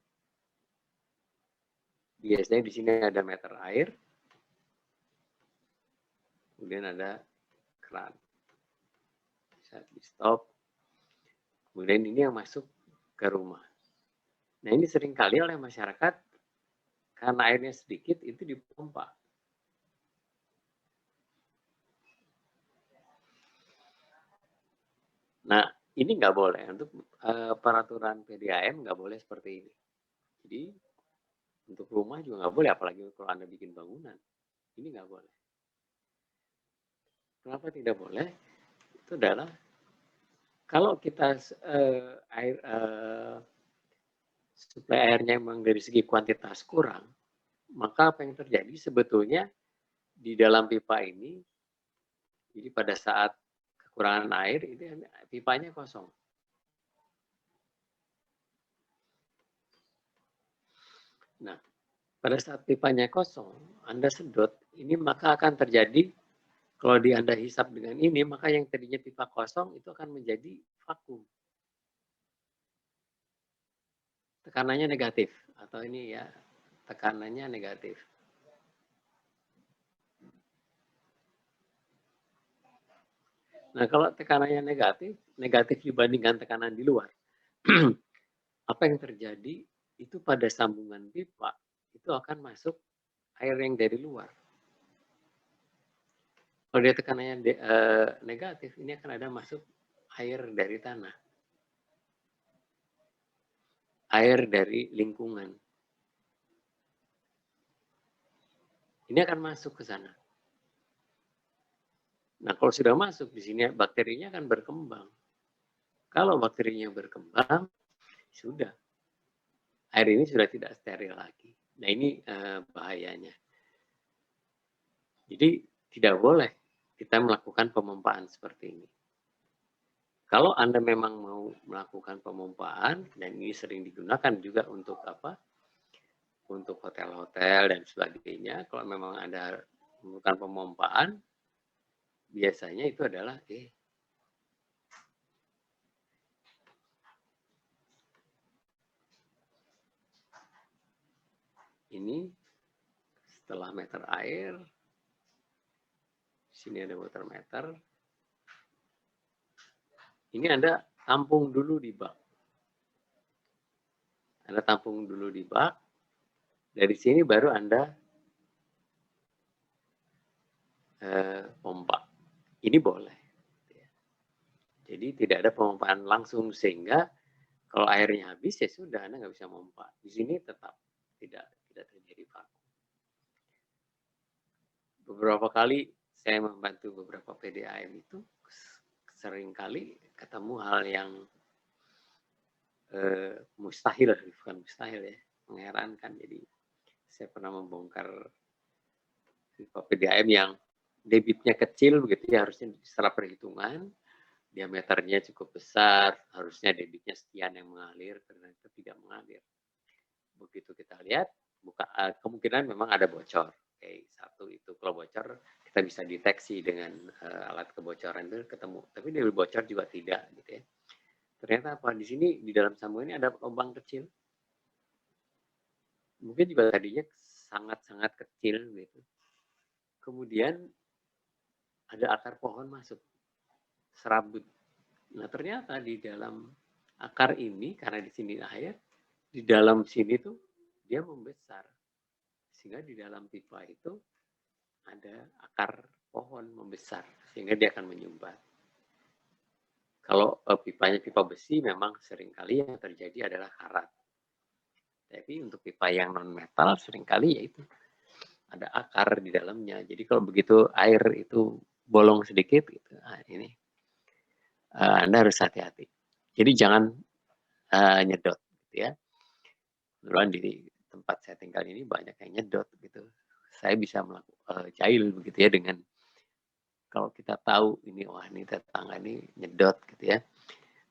biasanya di sini ada meter air, kemudian ada keran. Bisa di stop, kemudian ini yang masuk ke rumah. Nah ini seringkali oleh masyarakat, karena airnya sedikit, itu dipompa. Nah, ini nggak boleh. Untuk peraturan PDAM nggak boleh seperti ini. Jadi, untuk rumah juga nggak boleh, apalagi kalau Anda bikin bangunan. Ini nggak boleh. Kenapa tidak boleh? Itu adalah, kalau kita suplai airnya memang dari segi kuantitas kurang, maka apa yang terjadi sebetulnya di dalam pipa ini, jadi pada saat kekurangan air, itu pipanya kosong. Nah, pada saat pipanya kosong, Anda sedot, ini maka akan terjadi, kalau di Anda hisap dengan ini, maka yang tadinya pipa kosong itu akan menjadi vakum. Tekanannya negatif, atau ini ya, tekanannya negatif. Nah, kalau tekanannya negatif, negatif dibandingkan tekanan di luar, apa yang terjadi itu pada sambungan pipa itu akan masuk air yang dari luar. Kalau dia tekanannya negatif, ini akan ada masuk air dari tanah, air dari lingkungan. Ini akan masuk ke sana. Nah, kalau sudah masuk di sini, bakterinya akan berkembang. Kalau bakterinya berkembang, sudah. Air ini sudah tidak steril lagi. Nah, ini bahayanya. Jadi, tidak boleh kita melakukan pemompaan seperti ini. Kalau Anda memang mau melakukan pemompaan, dan ini sering digunakan juga untuk apa? Untuk hotel-hotel dan sebagainya, kalau memang Anda melakukan pemompaan, biasanya itu adalah ini setelah meter air, sini ada water meter, ini Anda tampung dulu di bak. Anda tampung dulu di bak, dari sini baru Anda pompa. Ini boleh. Jadi tidak ada pemompaan langsung, sehingga kalau airnya habis ya sudah, Anda nggak bisa pompa. Di sini tetap tidak terjadi vakum. Beberapa kali saya membantu beberapa PDAM itu, seringkali ketemu hal yang mustahil, bukan mustahil ya, mengherankan. Jadi saya pernah membongkar pipa PDAM yang debitnya kecil begitu ya, harusnya setelah perhitungan diameternya cukup besar, harusnya debitnya sekian yang mengalir, ternyata tidak mengalir. Begitu kita lihat, kemungkinan memang ada bocor. Satu itu, kalau bocor kita bisa deteksi dengan alat kebocoran itu ketemu. Tapi dari bocor juga tidak gitu ya. Ternyata apa, di sini di dalam sambungan ini ada lubang kecil. Mungkin juga tadinya sangat-sangat kecil gitu. Kemudian ada akar pohon masuk, serabut. Nah, ternyata di dalam akar ini, karena di sini air, di dalam sini tuh dia membesar. Sehingga di dalam pipa itu ada akar pohon membesar, sehingga dia akan menyumbat. Kalau pipanya pipa besi memang seringkali yang terjadi adalah karat. Tapi untuk pipa yang non metal seringkali yaitu ada akar di dalamnya. Jadi kalau begitu air itu bolong sedikit, gitu, nah ini Anda harus hati-hati. Jadi jangan nyedot, gitu ya. Kebetulan di tempat saya tinggal ini banyak yang nyedot, gitu. Saya bisa melakukan jahil begitu ya dengan kalau kita tahu ini wah ini tetangga ini nyedot, gitu ya,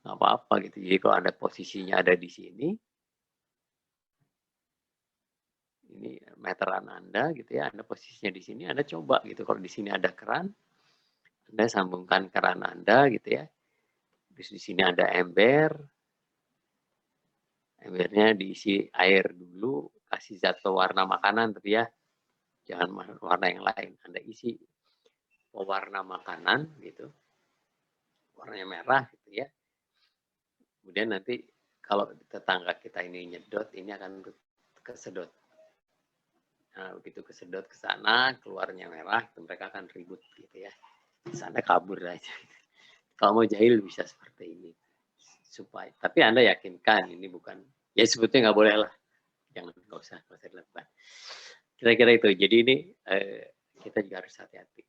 nggak apa-apa gitu. Jadi kalau ada posisinya ada di sini, ini meteran Anda gitu ya, Anda posisinya di sini, Anda coba gitu. Kalau di sini ada keran, Anda sambungkan keran Anda gitu ya. Terus di sini ada ember, embernya diisi air dulu, kasih zat pewarna makanan tapi ya, jangan warna yang lain. Anda isi pewarna makanan gitu, warnanya merah gitu ya. Kemudian nanti kalau tetangga kita ini nyedot, ini akan kesedot. Nah, begitu kesedot ke sana, keluarnya merah, itu mereka akan ribut gitu ya. Terus Anda kabur aja. Kalau mau jahil bisa seperti ini. Supaya, tapi Anda yakinkan ini bukan, ya sebetulnya nggak boleh lah. Jangan, nggak usah dilakukan. Kira-kira itu. Jadi ini kita juga harus hati-hati.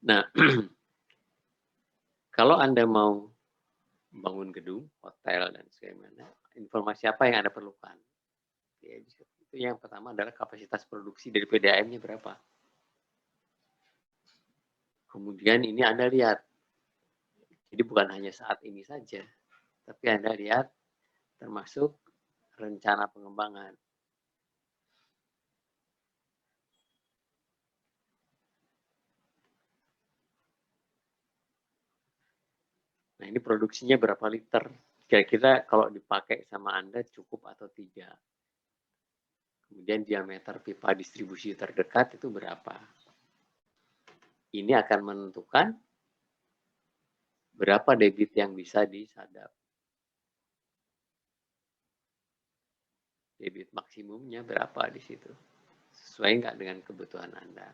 Nah, kalau Anda mau bangun gedung, hotel, dan sebagainya, informasi apa yang Anda perlukan? Ya, itu yang pertama adalah kapasitas produksi dari PDAM-nya berapa. Kemudian ini Anda lihat, jadi bukan hanya saat ini saja, tapi Anda lihat termasuk rencana pengembangan. Nah, ini produksinya berapa liter? Kira-kira kalau dipakai sama Anda cukup atau tidak? Kemudian diameter pipa distribusi terdekat itu berapa? Ini akan menentukan berapa debit yang bisa disadap. Debit maksimumnya berapa di situ? Sesuai nggak dengan kebutuhan Anda?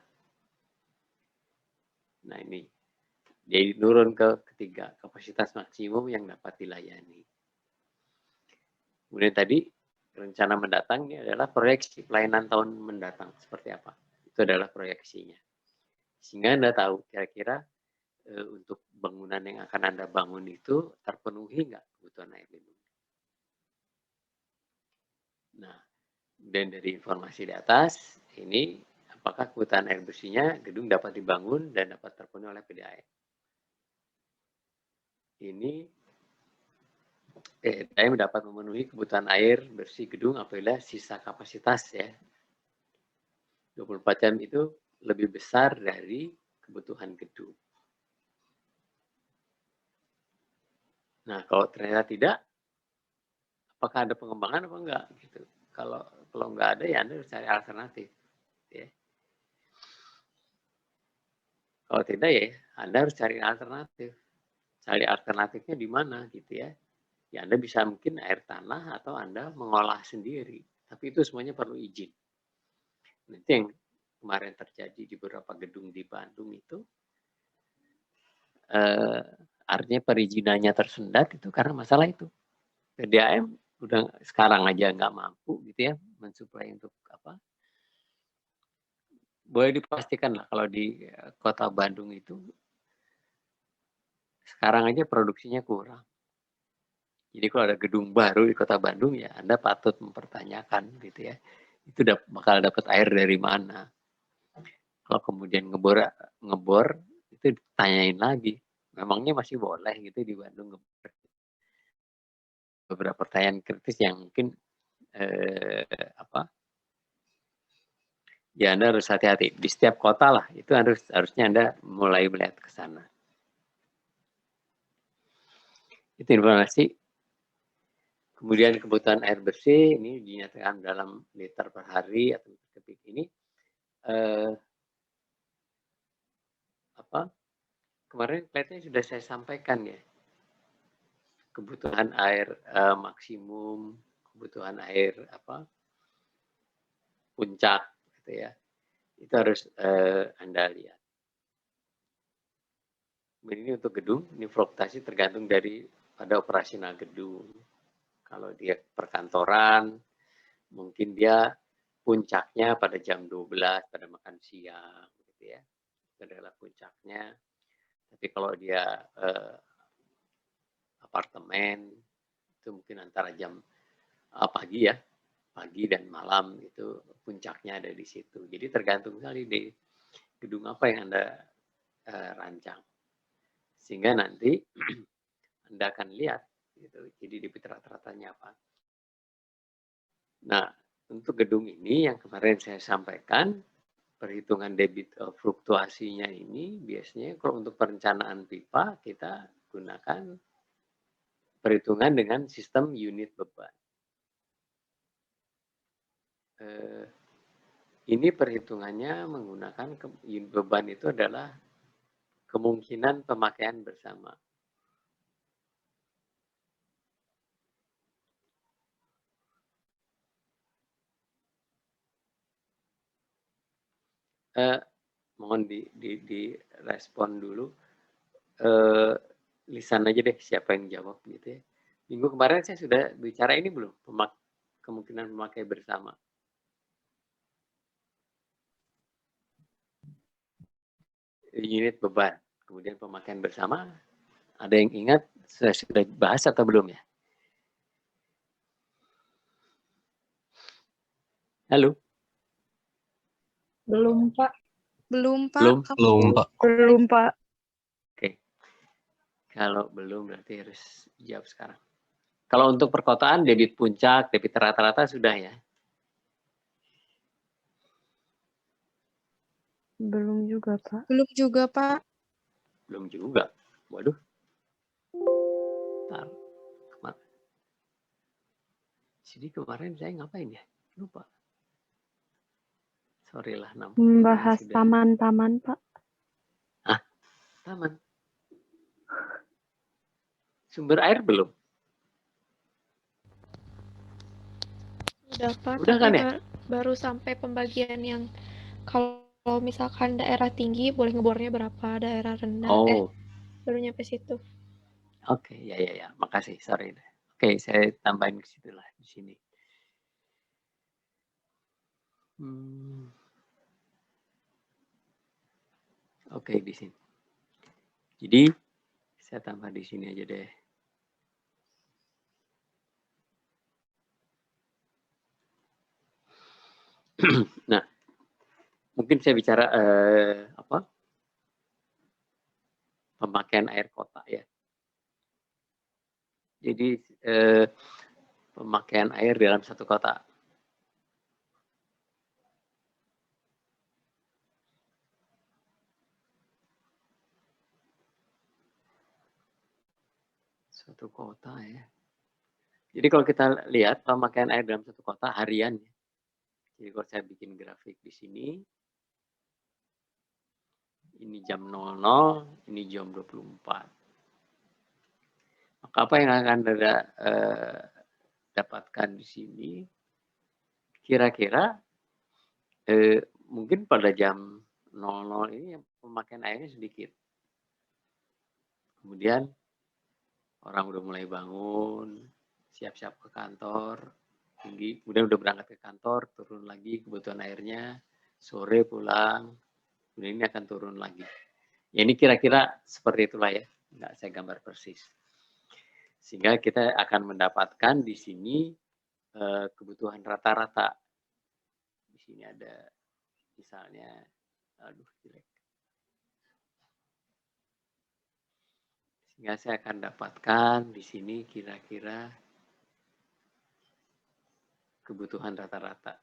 Nah, ini. Jadi turun ke ketiga, kapasitas maksimum yang dapat dilayani. Kemudian tadi, rencana mendatang ini adalah proyeksi pelayanan tahun mendatang. Seperti apa? Itu adalah proyeksinya. Sehingga Anda tahu kira-kira untuk bangunan yang akan Anda bangun itu terpenuhi nggak kebutuhan air minum. Nah, dan dari informasi di atas, ini apakah kebutuhan air bersihnya gedung dapat dibangun dan dapat terpenuhi oleh PDAM. Ini PDAM dapat memenuhi kebutuhan air bersih gedung apabila sisa kapasitas ya 24 jam itu lebih besar dari kebutuhan gedung. Nah, kalau ternyata tidak, apakah ada pengembangan apa enggak gitu. Kalau enggak ada ya Anda harus cari alternatif ya. Kalau tidak ya Anda harus cari alternatif. Cari alternatifnya di mana gitu ya. Ya Anda bisa mungkin air tanah atau Anda mengolah sendiri. Tapi itu semuanya perlu izin. Nanti yang kemarin terjadi di beberapa gedung di Bandung itu artinya perizinannya tersendat itu karena masalah itu. PDAM udah sekarang aja nggak mampu gitu ya mensuplai untuk apa. Boleh dipastikan lah kalau di kota Bandung itu sekarang aja produksinya kurang. Jadi kalau ada gedung baru di kota Bandung ya Anda patut mempertanyakan gitu ya. Itu bakal dapat air dari mana. Kalau kemudian ngebor itu ditanyain lagi. Memangnya masih boleh gitu di Bandung ngebor. Beberapa pertanyaan kritis yang mungkin apa? Ya Anda harus hati-hati. Di setiap kota lah itu harusnya Anda mulai melihat ke sana. Itu informasi. Kemudian kebutuhan air bersih ini dinyatakan dalam liter per hari atau kubik ini apa? Kemarin kelihatannya sudah saya sampaikan ya. Kebutuhan air maksimum, kebutuhan air apa? Puncak gitu ya. Itu harus Anda lihat. Ini untuk gedung, ini fluktuasi tergantung dari pada operasional gedung. Kalau dia perkantoran, mungkin dia puncaknya pada jam 12 pada makan siang, gitu ya. Itu adalah puncaknya. Tapi kalau dia apartemen, itu mungkin antara jam pagi ya, pagi dan malam itu puncaknya ada di situ. Jadi tergantung sekali di gedung apa yang Anda rancang. Sehingga nanti Anda akan lihat gitu. Jadi debit rata-ratanya apa. Nah, untuk gedung ini yang kemarin saya sampaikan, perhitungan debit fluktuasinya ini biasanya kalau untuk perencanaan pipa kita gunakan perhitungan dengan sistem unit beban. Ini perhitungannya menggunakan unit beban itu adalah kemungkinan pemakaian bersama. Mohon direspon dulu. Lisan aja deh siapa yang jawab gitu ya. Minggu kemarin saya sudah bicara ini belum? Kemungkinan memakai bersama. Unit beban, kemudian pemakaian bersama. Ada yang ingat saya sudah bahas atau belum ya? Halo? Belum, Pak. Belum, Pak. Belum? Belum, Pak. Belum, Pak. Oke. Kalau belum berarti harus jawab sekarang. Kalau untuk perkotaan, debit puncak, debit rata-rata sudah ya? Belum juga, Pak. Belum juga, Pak. Belum juga. Waduh. Ntar. Jadi kemarin saya ngapain ya? Lupa. Sorry lah. Membahas taman-taman, Pak. Hah? Taman? Sumber air belum? Udah, Pak. Udah kan Tapi ya? baru sampai pembagian yang kalau misalkan daerah tinggi boleh ngebornya berapa, daerah rendah, baru nyampe situ. Oke, ya. Makasih, sorry. Oke, saya tambahin ke situ lah di sini. Oke, di sini. Jadi saya tambah di sini aja deh. Nah, mungkin saya bicara pemakaian air kota ya. Jadi pemakaian air dalam satu kota. Satu kota ya. Jadi kalau kita lihat pemakaian air dalam satu kota harian ya. Jadi kalau saya bikin grafik di sini, ini jam 00, ini jam 24. Maka apa yang akan Anda dapatkan di sini, kira-kira mungkin pada jam 00 ini pemakaian airnya sedikit. Kemudian orang udah mulai bangun, siap-siap ke kantor, tinggi, kemudian udah berangkat ke kantor, turun lagi kebutuhan airnya, sore pulang, kemudian ini akan turun lagi. Ya ini kira-kira seperti itulah ya, nggak saya gambar persis. Sehingga kita akan mendapatkan di sini kebutuhan rata-rata. Di sini ada misalnya, aduh jelek. Sehingga saya akan dapatkan di sini kira-kira kebutuhan rata-rata.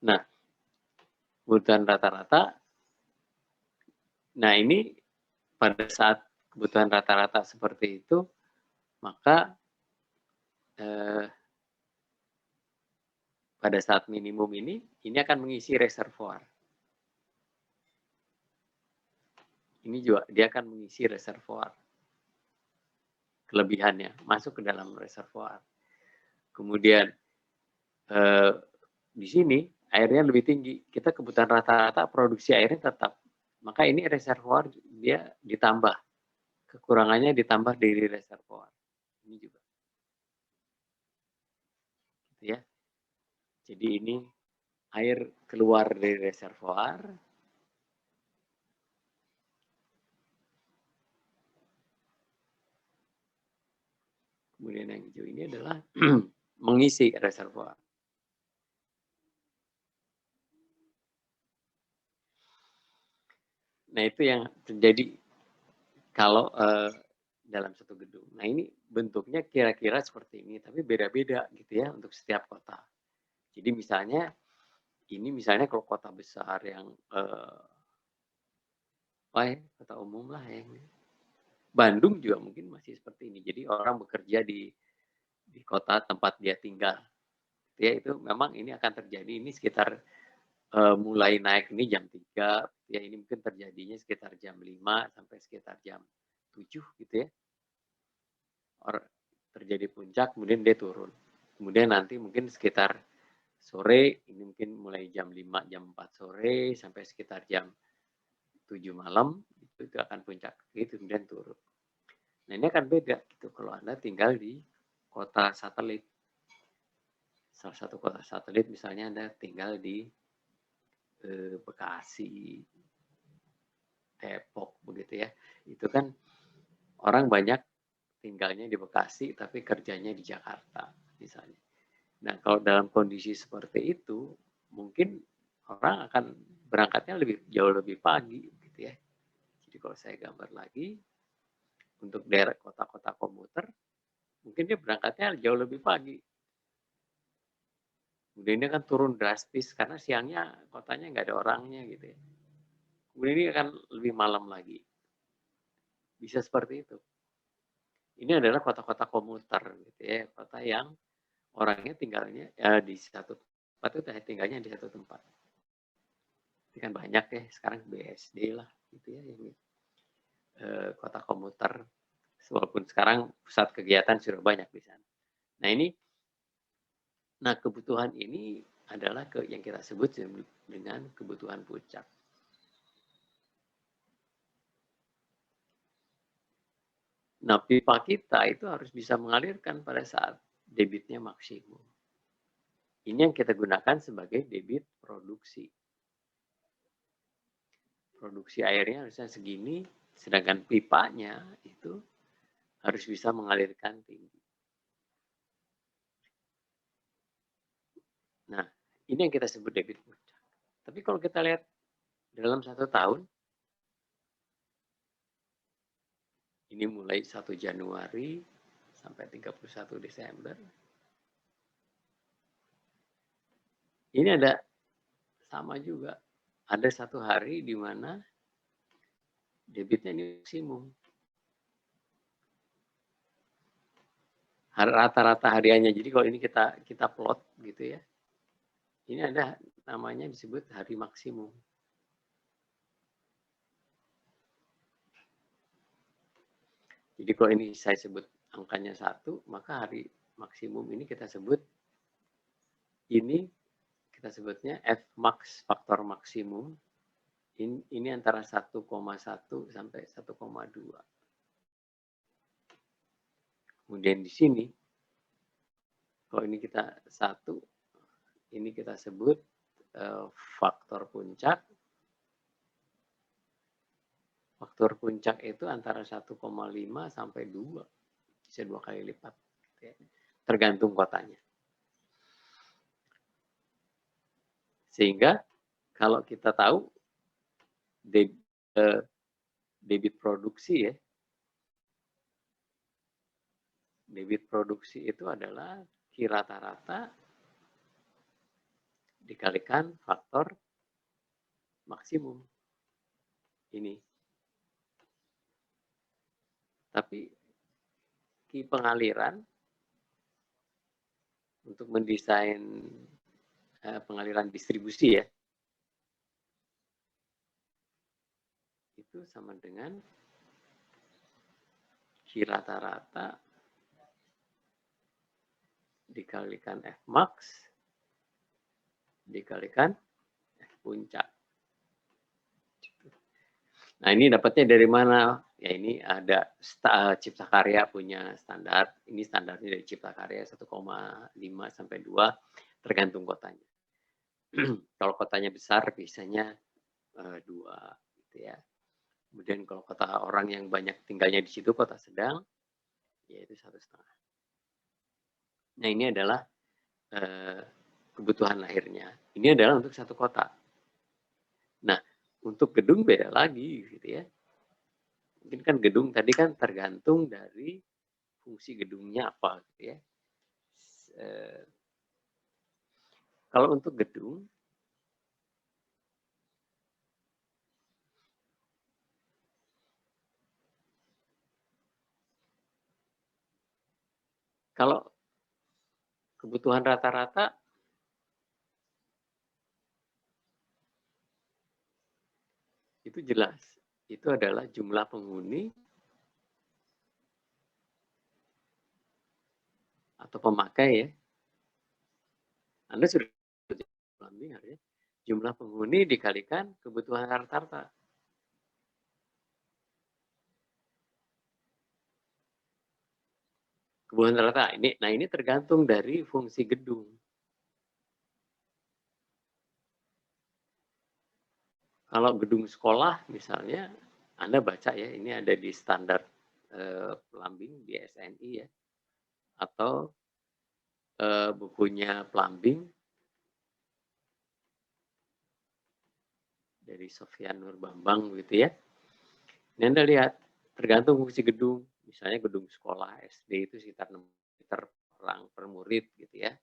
Nah, kebutuhan rata-rata, nah ini pada saat kebutuhan rata-rata seperti itu, maka pada saat minimum ini akan mengisi reservoir. Ini juga dia akan mengisi reservoir. Kelebihannya masuk ke dalam reservoir. Kemudian di sini airnya lebih tinggi. Kita kebutuhan rata-rata produksi airnya tetap. Maka ini reservoir dia ditambah. Kekurangannya ditambah dari reservoir. Ini juga. Gitu ya. Jadi ini air keluar dari reservoir. Kemudian yang hijau ini adalah mengisi reservoir. Nah, itu yang terjadi kalau dalam satu gedung. Nah, ini bentuknya kira-kira seperti ini, tapi beda-beda gitu ya untuk setiap kota. Jadi misalnya, ini misalnya kalau kota besar yang kota umum lah yang Bandung juga mungkin masih seperti ini. Jadi orang bekerja di kota tempat dia tinggal. Ya, itu memang ini akan terjadi ini sekitar mulai naik ini jam 3, ya ini mungkin terjadinya sekitar jam 5 sampai sekitar jam 7 gitu ya. Terjadi puncak, kemudian dia turun. Kemudian nanti mungkin sekitar sore, ini mungkin mulai jam 5, jam 4 sore sampai sekitar jam 7 malam, itu akan puncak, gitu, kemudian turun. Nah, ini akan beda gitu kalau Anda tinggal di kota satelit. Salah satu kota satelit misalnya Anda tinggal di Bekasi, Depok begitu ya. Itu kan orang banyak tinggalnya di Bekasi tapi kerjanya di Jakarta misalnya. Nah, kalau dalam kondisi seperti itu mungkin orang akan berangkatnya jauh lebih pagi gitu ya. Jadi kalau saya gambar lagi untuk daerah kota-kota komuter mungkin dia berangkatnya jauh lebih pagi. Kemudian ini kan turun drastis karena siangnya kotanya nggak ada orangnya gitu ya. Kemudian ini akan lebih malam lagi. Bisa seperti itu. Ini adalah kota-kota komuter gitu ya, kota yang orangnya tinggalnya di satu tempat itu tinggalnya di satu tempat. Ini kan banyak ya sekarang BSD lah gitu ya yang kota komuter. Walaupun sekarang pusat kegiatan sudah banyak di sana. Nah, kebutuhan ini adalah yang kita sebut dengan kebutuhan puncak. Nah, pipa kita itu harus bisa mengalirkan pada saat debitnya maksimum. Ini yang kita gunakan sebagai debit produksi. Produksi airnya harusnya segini, sedangkan pipanya itu harus bisa mengalirkan tinggi. Nah, ini yang kita sebut debit puncak. Tapi kalau kita lihat dalam 1 tahun, ini mulai 1 Januari sampai 31 Desember. Ini ada sama juga. Ada 1 hari di mana debitnya ini maksimum. Rata-rata hariannya. Jadi kalau ini kita plot gitu ya. Ini ada namanya disebut hari maksimum. Jadi kalau ini saya sebut angkanya 1, maka hari maksimum ini kita sebut ini kita sebutnya Fmax, faktor maksimum. Ini antara 1,1 sampai 1,2. Kemudian di sini, kalau ini kita 1, ini kita sebut faktor puncak. Faktor puncak itu antara 1,5 sampai 2. Bisa 2 kali lipat. Tergantung kotanya. Sehingga kalau kita tahu debit produksi ya, debit produksi itu adalah Q rata-rata dikalikan faktor maksimum. Ini. Tapi Q pengaliran untuk mendesain pengaliran distribusi ya, itu sama dengan Q rata-rata dikalikan Fmax dikalikan F puncak. Nah, ini dapatnya dari mana? Ya, ini ada Cipta Karya punya standar. Ini standarnya dari Cipta Karya 1,5 sampai 2, tergantung kotanya. Kalau kotanya besar, biasanya 2, gitu ya. Kemudian kalau kota orang yang banyak tinggalnya di situ, kota sedang, yaitu 1,5. Nah, ini adalah kebutuhan lahirnya. Ini adalah untuk satu kota. Nah, untuk gedung beda lagi, gitu ya. Mungkin kan gedung tadi kan tergantung dari fungsi gedungnya apa, gitu ya. Kalau untuk gedung, kalau kebutuhan rata-rata itu jelas, itu adalah jumlah penghuni atau pemakai ya. Anda sudah ya, jumlah penghuni dikalikan kebutuhan rata-rata. Kebutuhan rata ini tergantung dari fungsi gedung. Kalau gedung sekolah misalnya, Anda baca ya, ini ada di standar plumbing di SNI ya, atau bukunya plumbing dari Sofyan Nurbambang gitu ya. Ini Anda lihat, tergantung fungsi gedung. Misalnya gedung sekolah SD itu sekitar 6 meter per murid gitu ya.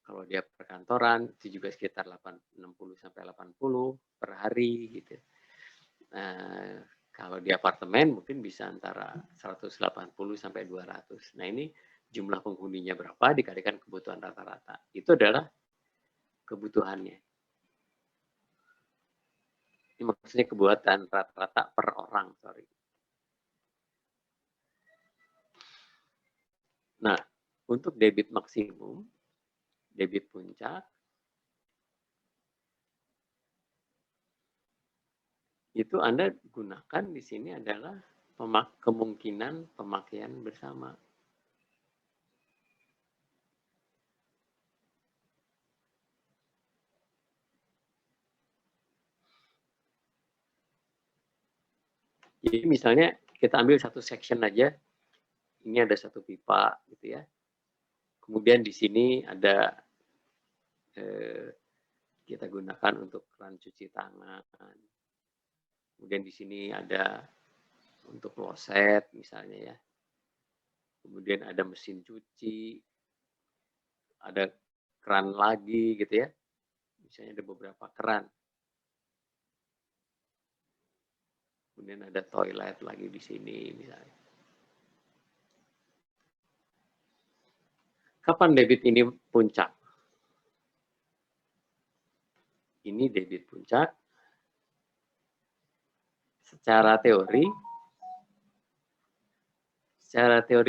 Kalau dia perkantoran itu juga sekitar 60 sampai 80 per hari gitu. Nah, kalau di apartemen mungkin bisa antara 180 sampai 200. Nah, ini jumlah penghuninya berapa dikalikan kebutuhan rata-rata. Itu adalah kebutuhannya. Ini maksudnya kebutuhan rata-rata per orang, sorry. Nah, untuk debit maksimum, debit puncak, itu Anda gunakan di sini adalah kemungkinan pemakaian bersama. Jadi misalnya kita ambil satu section aja, ini ada satu pipa gitu ya. Kemudian di sini ada kita gunakan untuk keran cuci tangan. Kemudian di sini ada untuk kloset misalnya ya. Kemudian ada mesin cuci, ada keran lagi gitu ya. Misalnya ada beberapa keran. Kemudian ada toilet lagi di sini misalnya. Kapan debit ini puncak? Ini debit puncak. Secara teori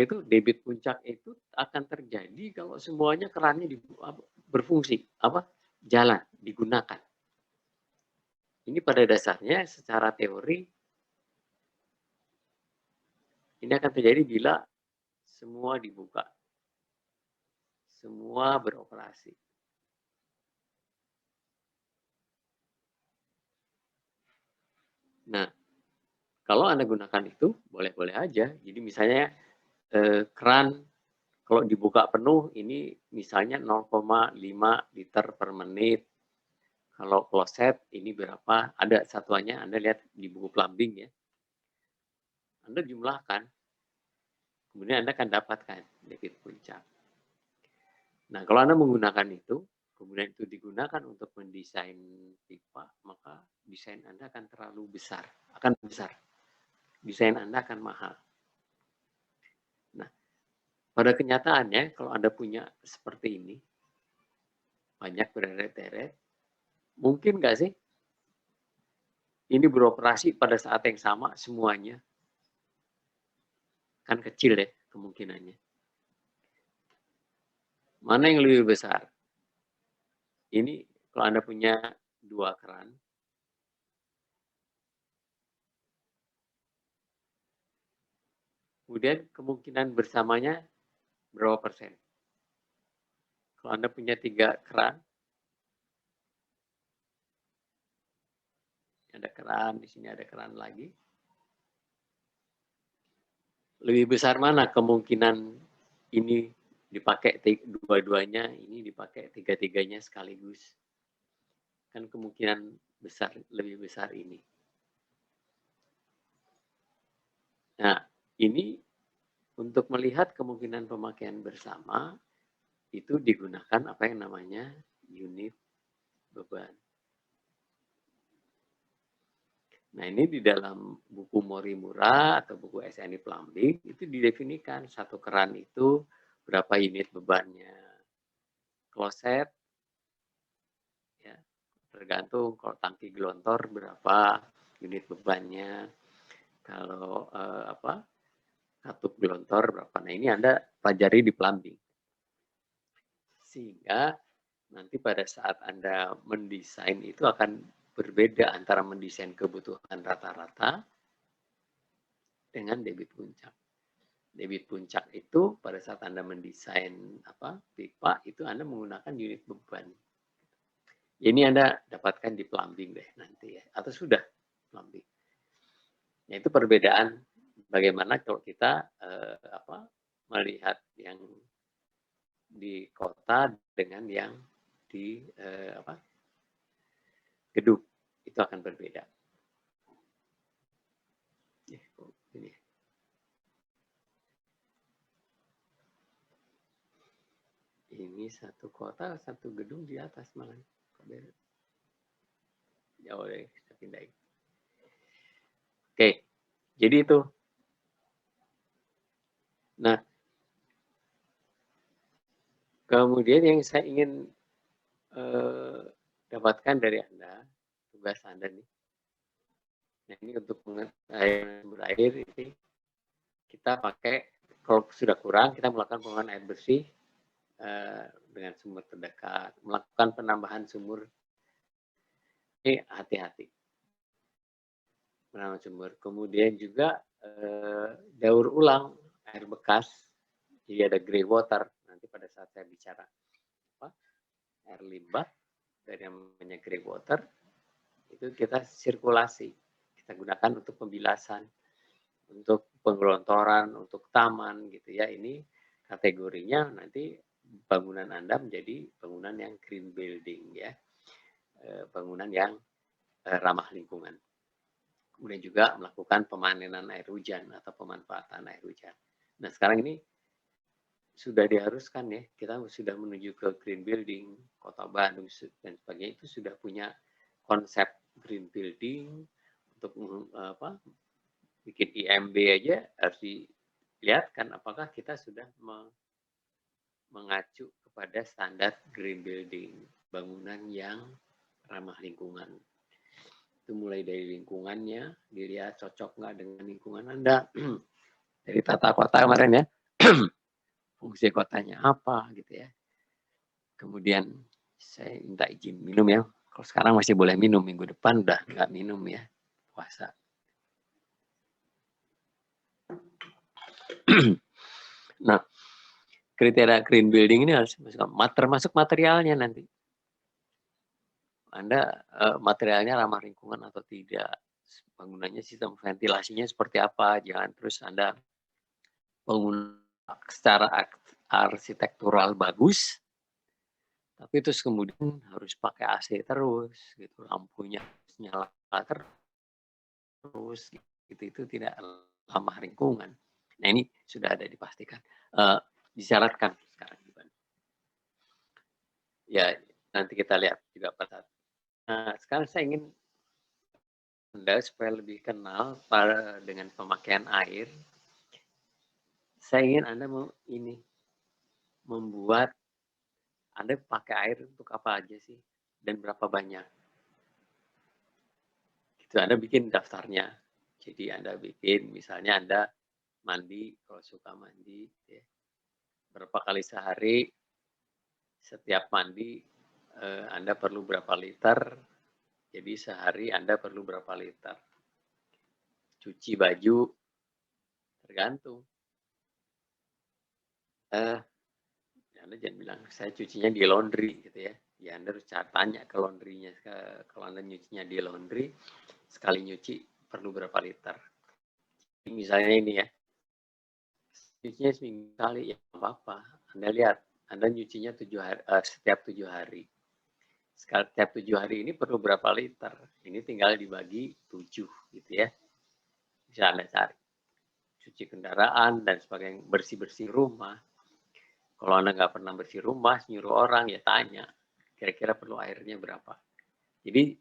itu debit puncak itu akan terjadi kalau semuanya kerannya berfungsi, jalan, digunakan. Ini pada dasarnya secara teori ini akan terjadi bila semua dibuka. Semua beroperasi. Nah, kalau Anda gunakan itu, boleh-boleh aja. Jadi misalnya keran, kalau dibuka penuh, ini misalnya 0,5 liter per menit. Kalau kloset, ini berapa? Ada satuannya, Anda lihat di buku plumbing ya. Anda jumlahkan. Kemudian Anda akan dapatkan debit puncak. Nah, kalau Anda menggunakan itu, kemudian itu digunakan untuk mendesain pipa, maka desain Anda akan terlalu besar. Akan besar. Desain Anda akan mahal. Nah, pada kenyataannya, kalau Anda punya seperti ini, banyak berderet-deret, mungkin nggak sih ini beroperasi pada saat yang sama semuanya? Kan kecil ya kemungkinannya. Mana yang lebih besar? Ini Kalau Anda punya 2 keran, kemudian kemungkinan bersamanya berapa persen? Kalau Anda punya 3 keran, ada keran, di sini ada keran lagi. Lebih besar mana kemungkinan ini dipakai dua-duanya, ini dipakai tiga-tiganya sekaligus? Kan kemungkinan besar, lebih besar ini. Nah, ini untuk melihat kemungkinan pemakaian bersama, itu digunakan apa yang namanya unit beban. Nah, ini di dalam buku Morimura atau buku SNI Plumbing itu didefinisikan satu keran itu berapa unit bebannya. Kloset, ya, tergantung kalau tangki gelontor berapa unit bebannya. Kalau katup gelontor berapa. Nah, ini Anda pelajari di plumbing. Sehingga nanti pada saat Anda mendesain itu akan berbeda antara mendesain kebutuhan rata-rata dengan debit puncak. Debit puncak itu pada saat Anda mendesain pipa itu Anda menggunakan unit beban. Ini Anda dapatkan di plumbing deh nanti ya, atau sudah plumbing. Nah, itu perbedaan bagaimana kalau kita melihat yang di kota dengan yang di gedung, itu akan berbeda. Ini. Ini satu kota, satu gedung di atas malah. Jauh deh, kita pindahin. Oke, jadi itu. Nah, kemudian yang saya ingin dapatkan dari Anda, tugas Anda nih. Nah, ini untuk sumber air ini kita pakai, kalau sudah kurang kita melakukan penggunaan air bersih dengan sumber terdekat, melakukan penambahan sumur. Ini hati-hati. Penambahan sumur. Kemudian juga daur ulang air bekas. Jadi ada grey water. Nanti pada saat saya bicara air limbah dari yang namanya grey water, itu kita sirkulasi. Kita gunakan untuk pembilasan, untuk penggelontoran, untuk taman gitu ya. Ini kategorinya nanti bangunan Anda menjadi bangunan yang green building ya. Bangunan yang ramah lingkungan. Kemudian juga melakukan pemanenan air hujan atau pemanfaatan air hujan. Nah, sekarang ini sudah diharuskan ya, kita sudah menuju ke green building, Kota Bandung dan sebagainya itu sudah punya konsep green building untuk bikin IMB aja harus dilihatkan apakah kita sudah mengacu kepada standar green building, bangunan yang ramah lingkungan. Itu mulai dari lingkungannya, dilihat cocok nggak dengan lingkungan Anda. Dari tata kota kemarin ya, fungsi kotanya apa gitu ya. Kemudian saya minta izin minum ya. Kalau sekarang masih boleh minum, minggu depan udah nggak minum ya, puasa. Nah, kriteria green building ini harus termasuk materialnya nanti. Anda materialnya ramah lingkungan atau tidak, bangunannya sistem ventilasinya seperti apa, jangan terus Anda bangun secara arsitektural bagus, tapi terus kemudian harus pakai AC terus, gitu, lampunya nyala terus, gitu, itu tidak ramah lingkungan. Nah, ini sudah ada dipastikan, disyaratkan sekarang. Ya, nanti kita lihat juga pada saat. Nah, sekarang saya ingin Anda supaya lebih kenal dengan pemakaian air. Saya ingin Anda membuat Anda pakai air untuk apa aja sih dan berapa banyak. Itu Anda bikin daftarnya. Jadi Anda bikin, misalnya Anda mandi, kalau suka mandi, ya. Berapa kali sehari, setiap mandi Anda perlu berapa liter, jadi sehari Anda perlu berapa liter. Cuci baju, tergantung. Anda jangan bilang, saya cucinya di laundry gitu ya. Ya Anda harus tanya ke laundrynya. Kalau Anda nyucinya di laundry, sekali nyuci perlu berapa liter. Misalnya ini ya, nyucinya seminggu sekali, ya apa-apa. Anda lihat, Anda nyucinya setiap 7 hari. Setiap 7 hari ini perlu berapa liter? Ini tinggal dibagi 7 gitu ya. Bisa Anda cari. Cuci kendaraan dan sebagainya, bersih-bersih rumah. Kalau Anda nggak pernah bersih rumah, nyuruh orang ya tanya, kira-kira perlu airnya berapa. Jadi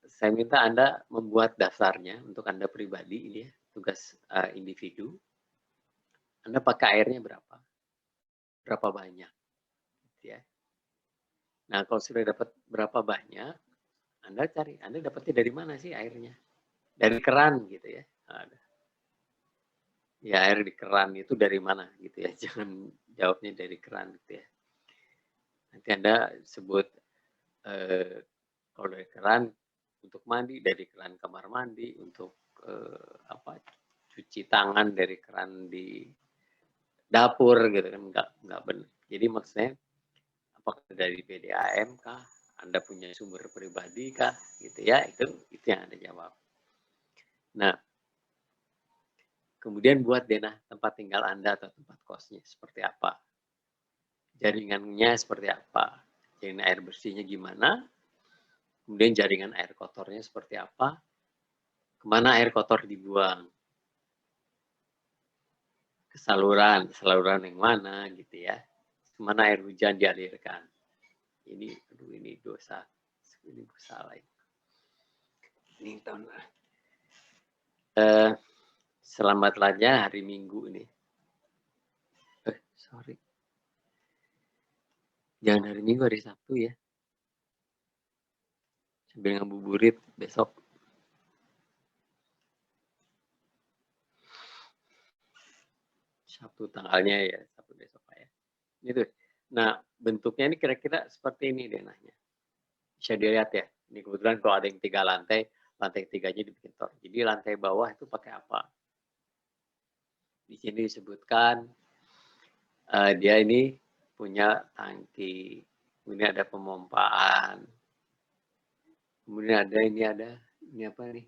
saya minta Anda membuat daftarnya untuk Anda pribadi ini ya, tugas individu. Anda pakai airnya berapa banyak, gitu ya. Nah kalau sudah dapat berapa banyak, Anda cari, Anda dapatnya dari mana sih airnya? Dari keran gitu ya. Ada. Ya air di keran itu dari mana gitu ya, jangan jawabnya dari keran gitu ya. Nanti Anda sebut kalau dari keran untuk mandi, dari keran kamar mandi, untuk cuci tangan dari keran di dapur gitu kan, nggak benar. Jadi maksudnya apakah dari PDAM kah, Anda punya sumber pribadi kah gitu ya, itu yang Anda jawab. Nah kemudian buat denah tempat tinggal Anda atau tempat kosnya seperti apa, jaringannya seperti apa, jaringan air bersihnya gimana, kemudian jaringan air kotornya seperti apa, kemana air kotor dibuang, ke saluran yang mana gitu ya, kemana air hujan dialirkan. Ini dosa, ini salah. Ini tahun selamat lahirnya hari Minggu ini. Sorry. Jangan hari Minggu, hari Sabtu ya. Sambil ngabuburit besok. Sabtu tanggalnya ya, Sabtu besok Pak ya. Gitu. Nah, bentuknya ini kira-kira seperti ini denahnya. Bisa dilihat ya. Ini kebetulan kalau ada yang 3 lantai, lantai 3-nya dibikin tor. Jadi lantai bawah itu pakai apa? Di sini disebutkan dia ini punya tangki, kemudian ada pemompaan, kemudian ada ini apa nih?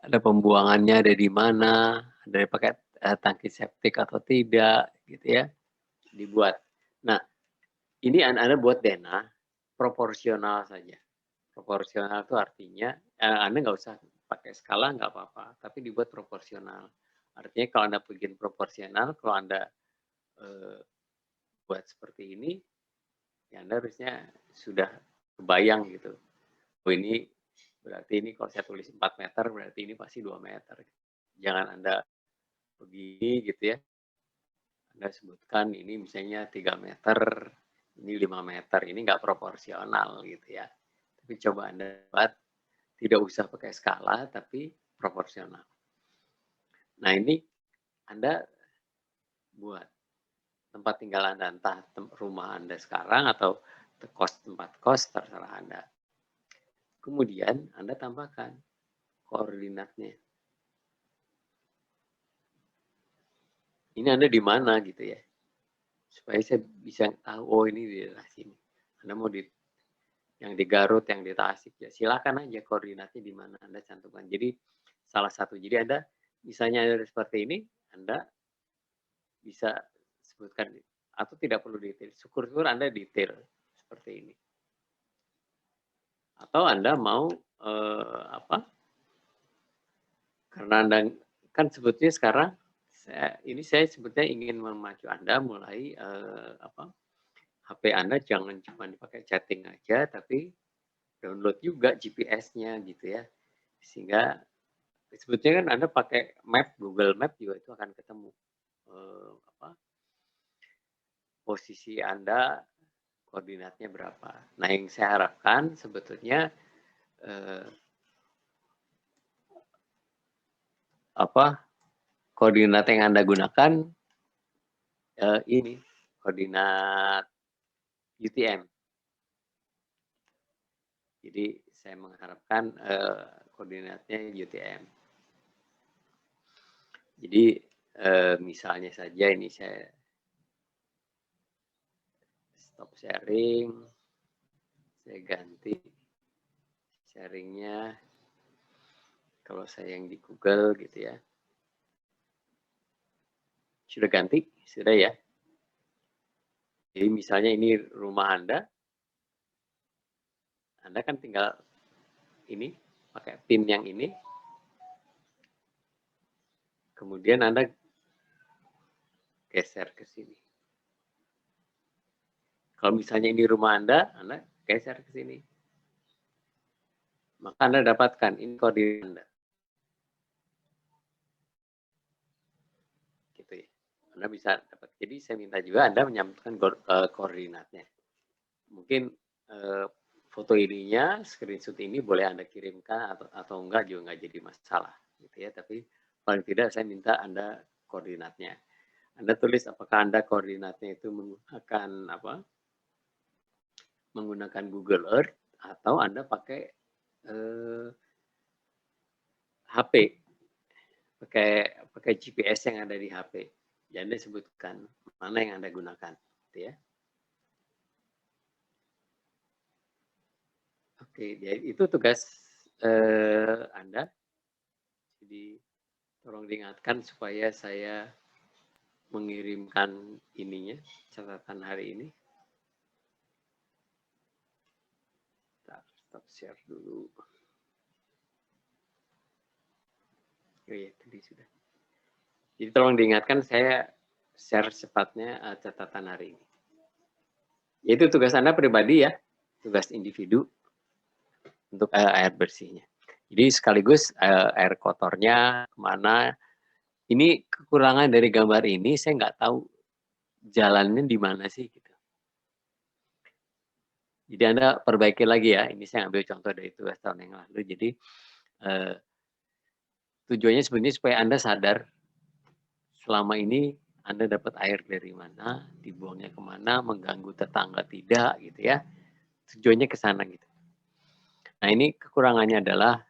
Ada pembuangannya ada di mana, ada yang pakai tangki septik atau tidak, gitu ya, dibuat. Nah, ini Anda buat denah proporsional saja. Proporsional itu artinya Anda nggak usah pakai skala, nggak apa-apa, tapi dibuat proporsional. Artinya kalau Anda bikin proporsional, kalau Anda buat seperti ini, ya Anda harusnya sudah kebayang gitu. Oh ini berarti ini kalau saya tulis 4 meter, berarti ini pasti 2 meter. Jangan Anda begini gitu ya. Anda sebutkan ini misalnya 3 meter, ini 5 meter, ini nggak proporsional gitu ya. Tapi coba Anda buat, tidak usah pakai skala, tapi proporsional. Nah ini Anda buat tempat tinggal Anda, entah rumah Anda sekarang atau tempat kos, terserah Anda. Kemudian Anda tambahkan koordinatnya. Ini Anda di mana gitu ya. Supaya saya bisa tahu, oh ini di daerah sini. Anda mau yang di Garut, yang di Tasik, ya silakan aja koordinatnya di mana Anda cantumkan. Jadi salah satu, jadi Anda misalnya ada seperti ini, Anda bisa sebutkan, atau tidak perlu detail. Syukur-syukur Anda detail seperti ini. Atau Anda mau karena Anda kan sebetulnya sekarang saya sebetulnya ingin memacu Anda mulai HP Anda jangan cuma dipakai chatting aja, tapi download juga GPS-nya gitu ya. Sehingga sebetulnya kan Anda pakai map, Google Map juga itu akan ketemu posisi Anda, koordinatnya berapa. Nah yang saya harapkan sebetulnya koordinat yang Anda gunakan ini koordinat UTM. Jadi saya mengharapkan koordinatnya UTM. Jadi misalnya saja ini saya stop sharing, saya ganti sharingnya. Kalau saya yang di Google gitu ya. Sudah ganti? Sudah ya? Jadi misalnya ini rumah Anda. Anda kan tinggal ini, pakai pin yang ini. Kemudian Anda geser ke sini. Kalau misalnya ini rumah Anda geser ke sini. Maka Anda dapatkan ini koordinat Anda. Gitu ya. Anda bisa dapat. Jadi saya minta juga Anda menyampaikan koordinatnya. Mungkin foto ininya, screenshot ini boleh Anda kirimkan atau enggak juga enggak jadi masalah, gitu ya. Tapi paling tidak saya minta Anda koordinatnya. Anda tulis apakah Anda koordinatnya itu menggunakan apa? Menggunakan Google Earth atau Anda pakai HP, pakai GPS yang ada di HP. Jadi Anda sebutkan mana yang Anda gunakan, gitu ya. Oke, itu tugas Anda. Jadi tolong diingatkan supaya saya mengirimkan ininya, catatan hari ini. Stop share dulu. Oh iya, tadi sudah. Jadi tolong diingatkan saya share cepatnya catatan hari ini. Itu tugas Anda pribadi ya, tugas individu untuk air bersihnya. Jadi sekaligus air kotornya kemana. Ini kekurangan dari gambar ini, saya nggak tahu jalannya di mana sih. Gitu. Jadi Anda perbaiki lagi ya, ini saya ambil contoh dari tugas tahun yang lalu. Jadi tujuannya sebenarnya supaya Anda sadar selama ini Anda dapat air dari mana, dibuangnya kemana, mengganggu tetangga tidak gitu ya. Tujuannya ke sana gitu. Nah ini kekurangannya adalah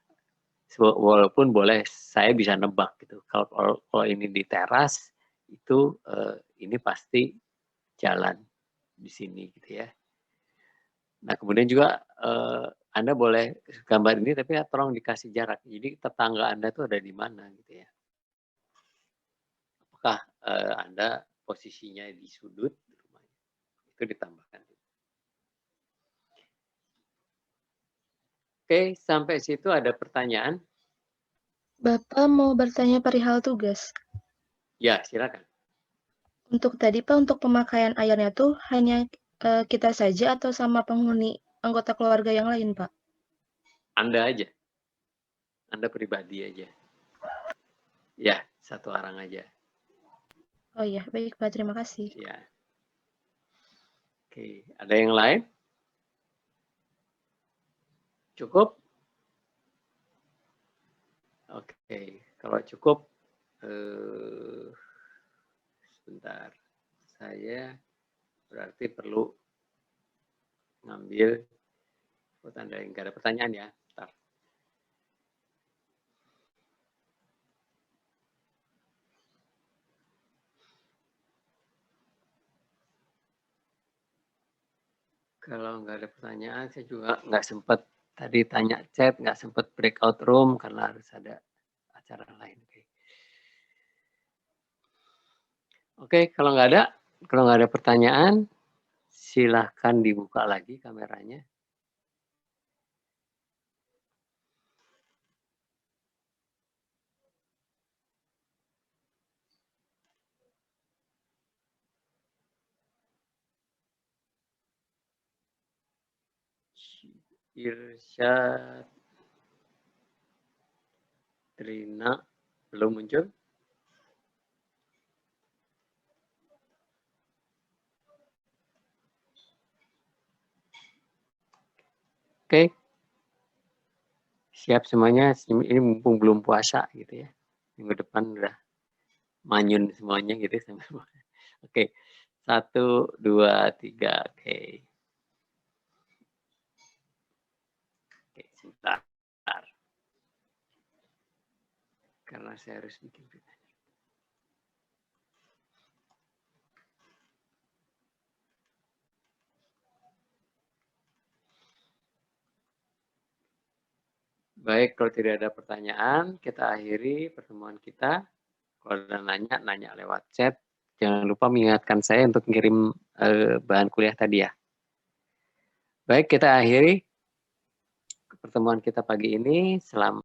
walaupun boleh saya bisa nebak gitu. Kalau ini di teras itu ini pasti jalan di sini gitu ya. Nah kemudian juga Anda boleh gambar ini tapi ya, tolong dikasih jarak. Jadi tetangga Anda tuh ada di mana gitu ya. Apakah Anda posisinya di sudut rumahnya? Itu ditambahkan. Oke, sampai situ ada pertanyaan? Bapak mau bertanya perihal tugas. Ya, silakan. Untuk tadi Pak, untuk pemakaian airnya tuh hanya kita saja atau sama penghuni anggota keluarga yang lain Pak? Anda aja. Anda pribadi aja. Ya, satu orang aja. Oh iya, baik Pak, terima kasih. Ya. Oke, ada yang lain? Cukup? Oke, kalau cukup, sebentar. Saya berarti perlu ngambil tanda yang nggak ada pertanyaan ya. Bentar. Kalau nggak ada pertanyaan, saya juga nggak sempat tadi tanya chat, nggak sempat breakout room karena harus ada acara lain. Oke, kalau nggak ada pertanyaan, silahkan dibuka lagi kameranya. Irsyad Trina belum muncul. Oke. Siap semuanya, ini mumpung belum puasa gitu ya. Minggu depan udah manyun semuanya gitu. Oke, 1, 2, 3, oke. Oke, sebentar. Karena saya harus bikin berita. Baik, kalau tidak ada pertanyaan, kita akhiri pertemuan kita. Kalau ada nanya lewat chat. Jangan lupa mengingatkan saya untuk kirim bahan kuliah tadi ya. Baik, kita akhiri pertemuan kita pagi ini. Selamat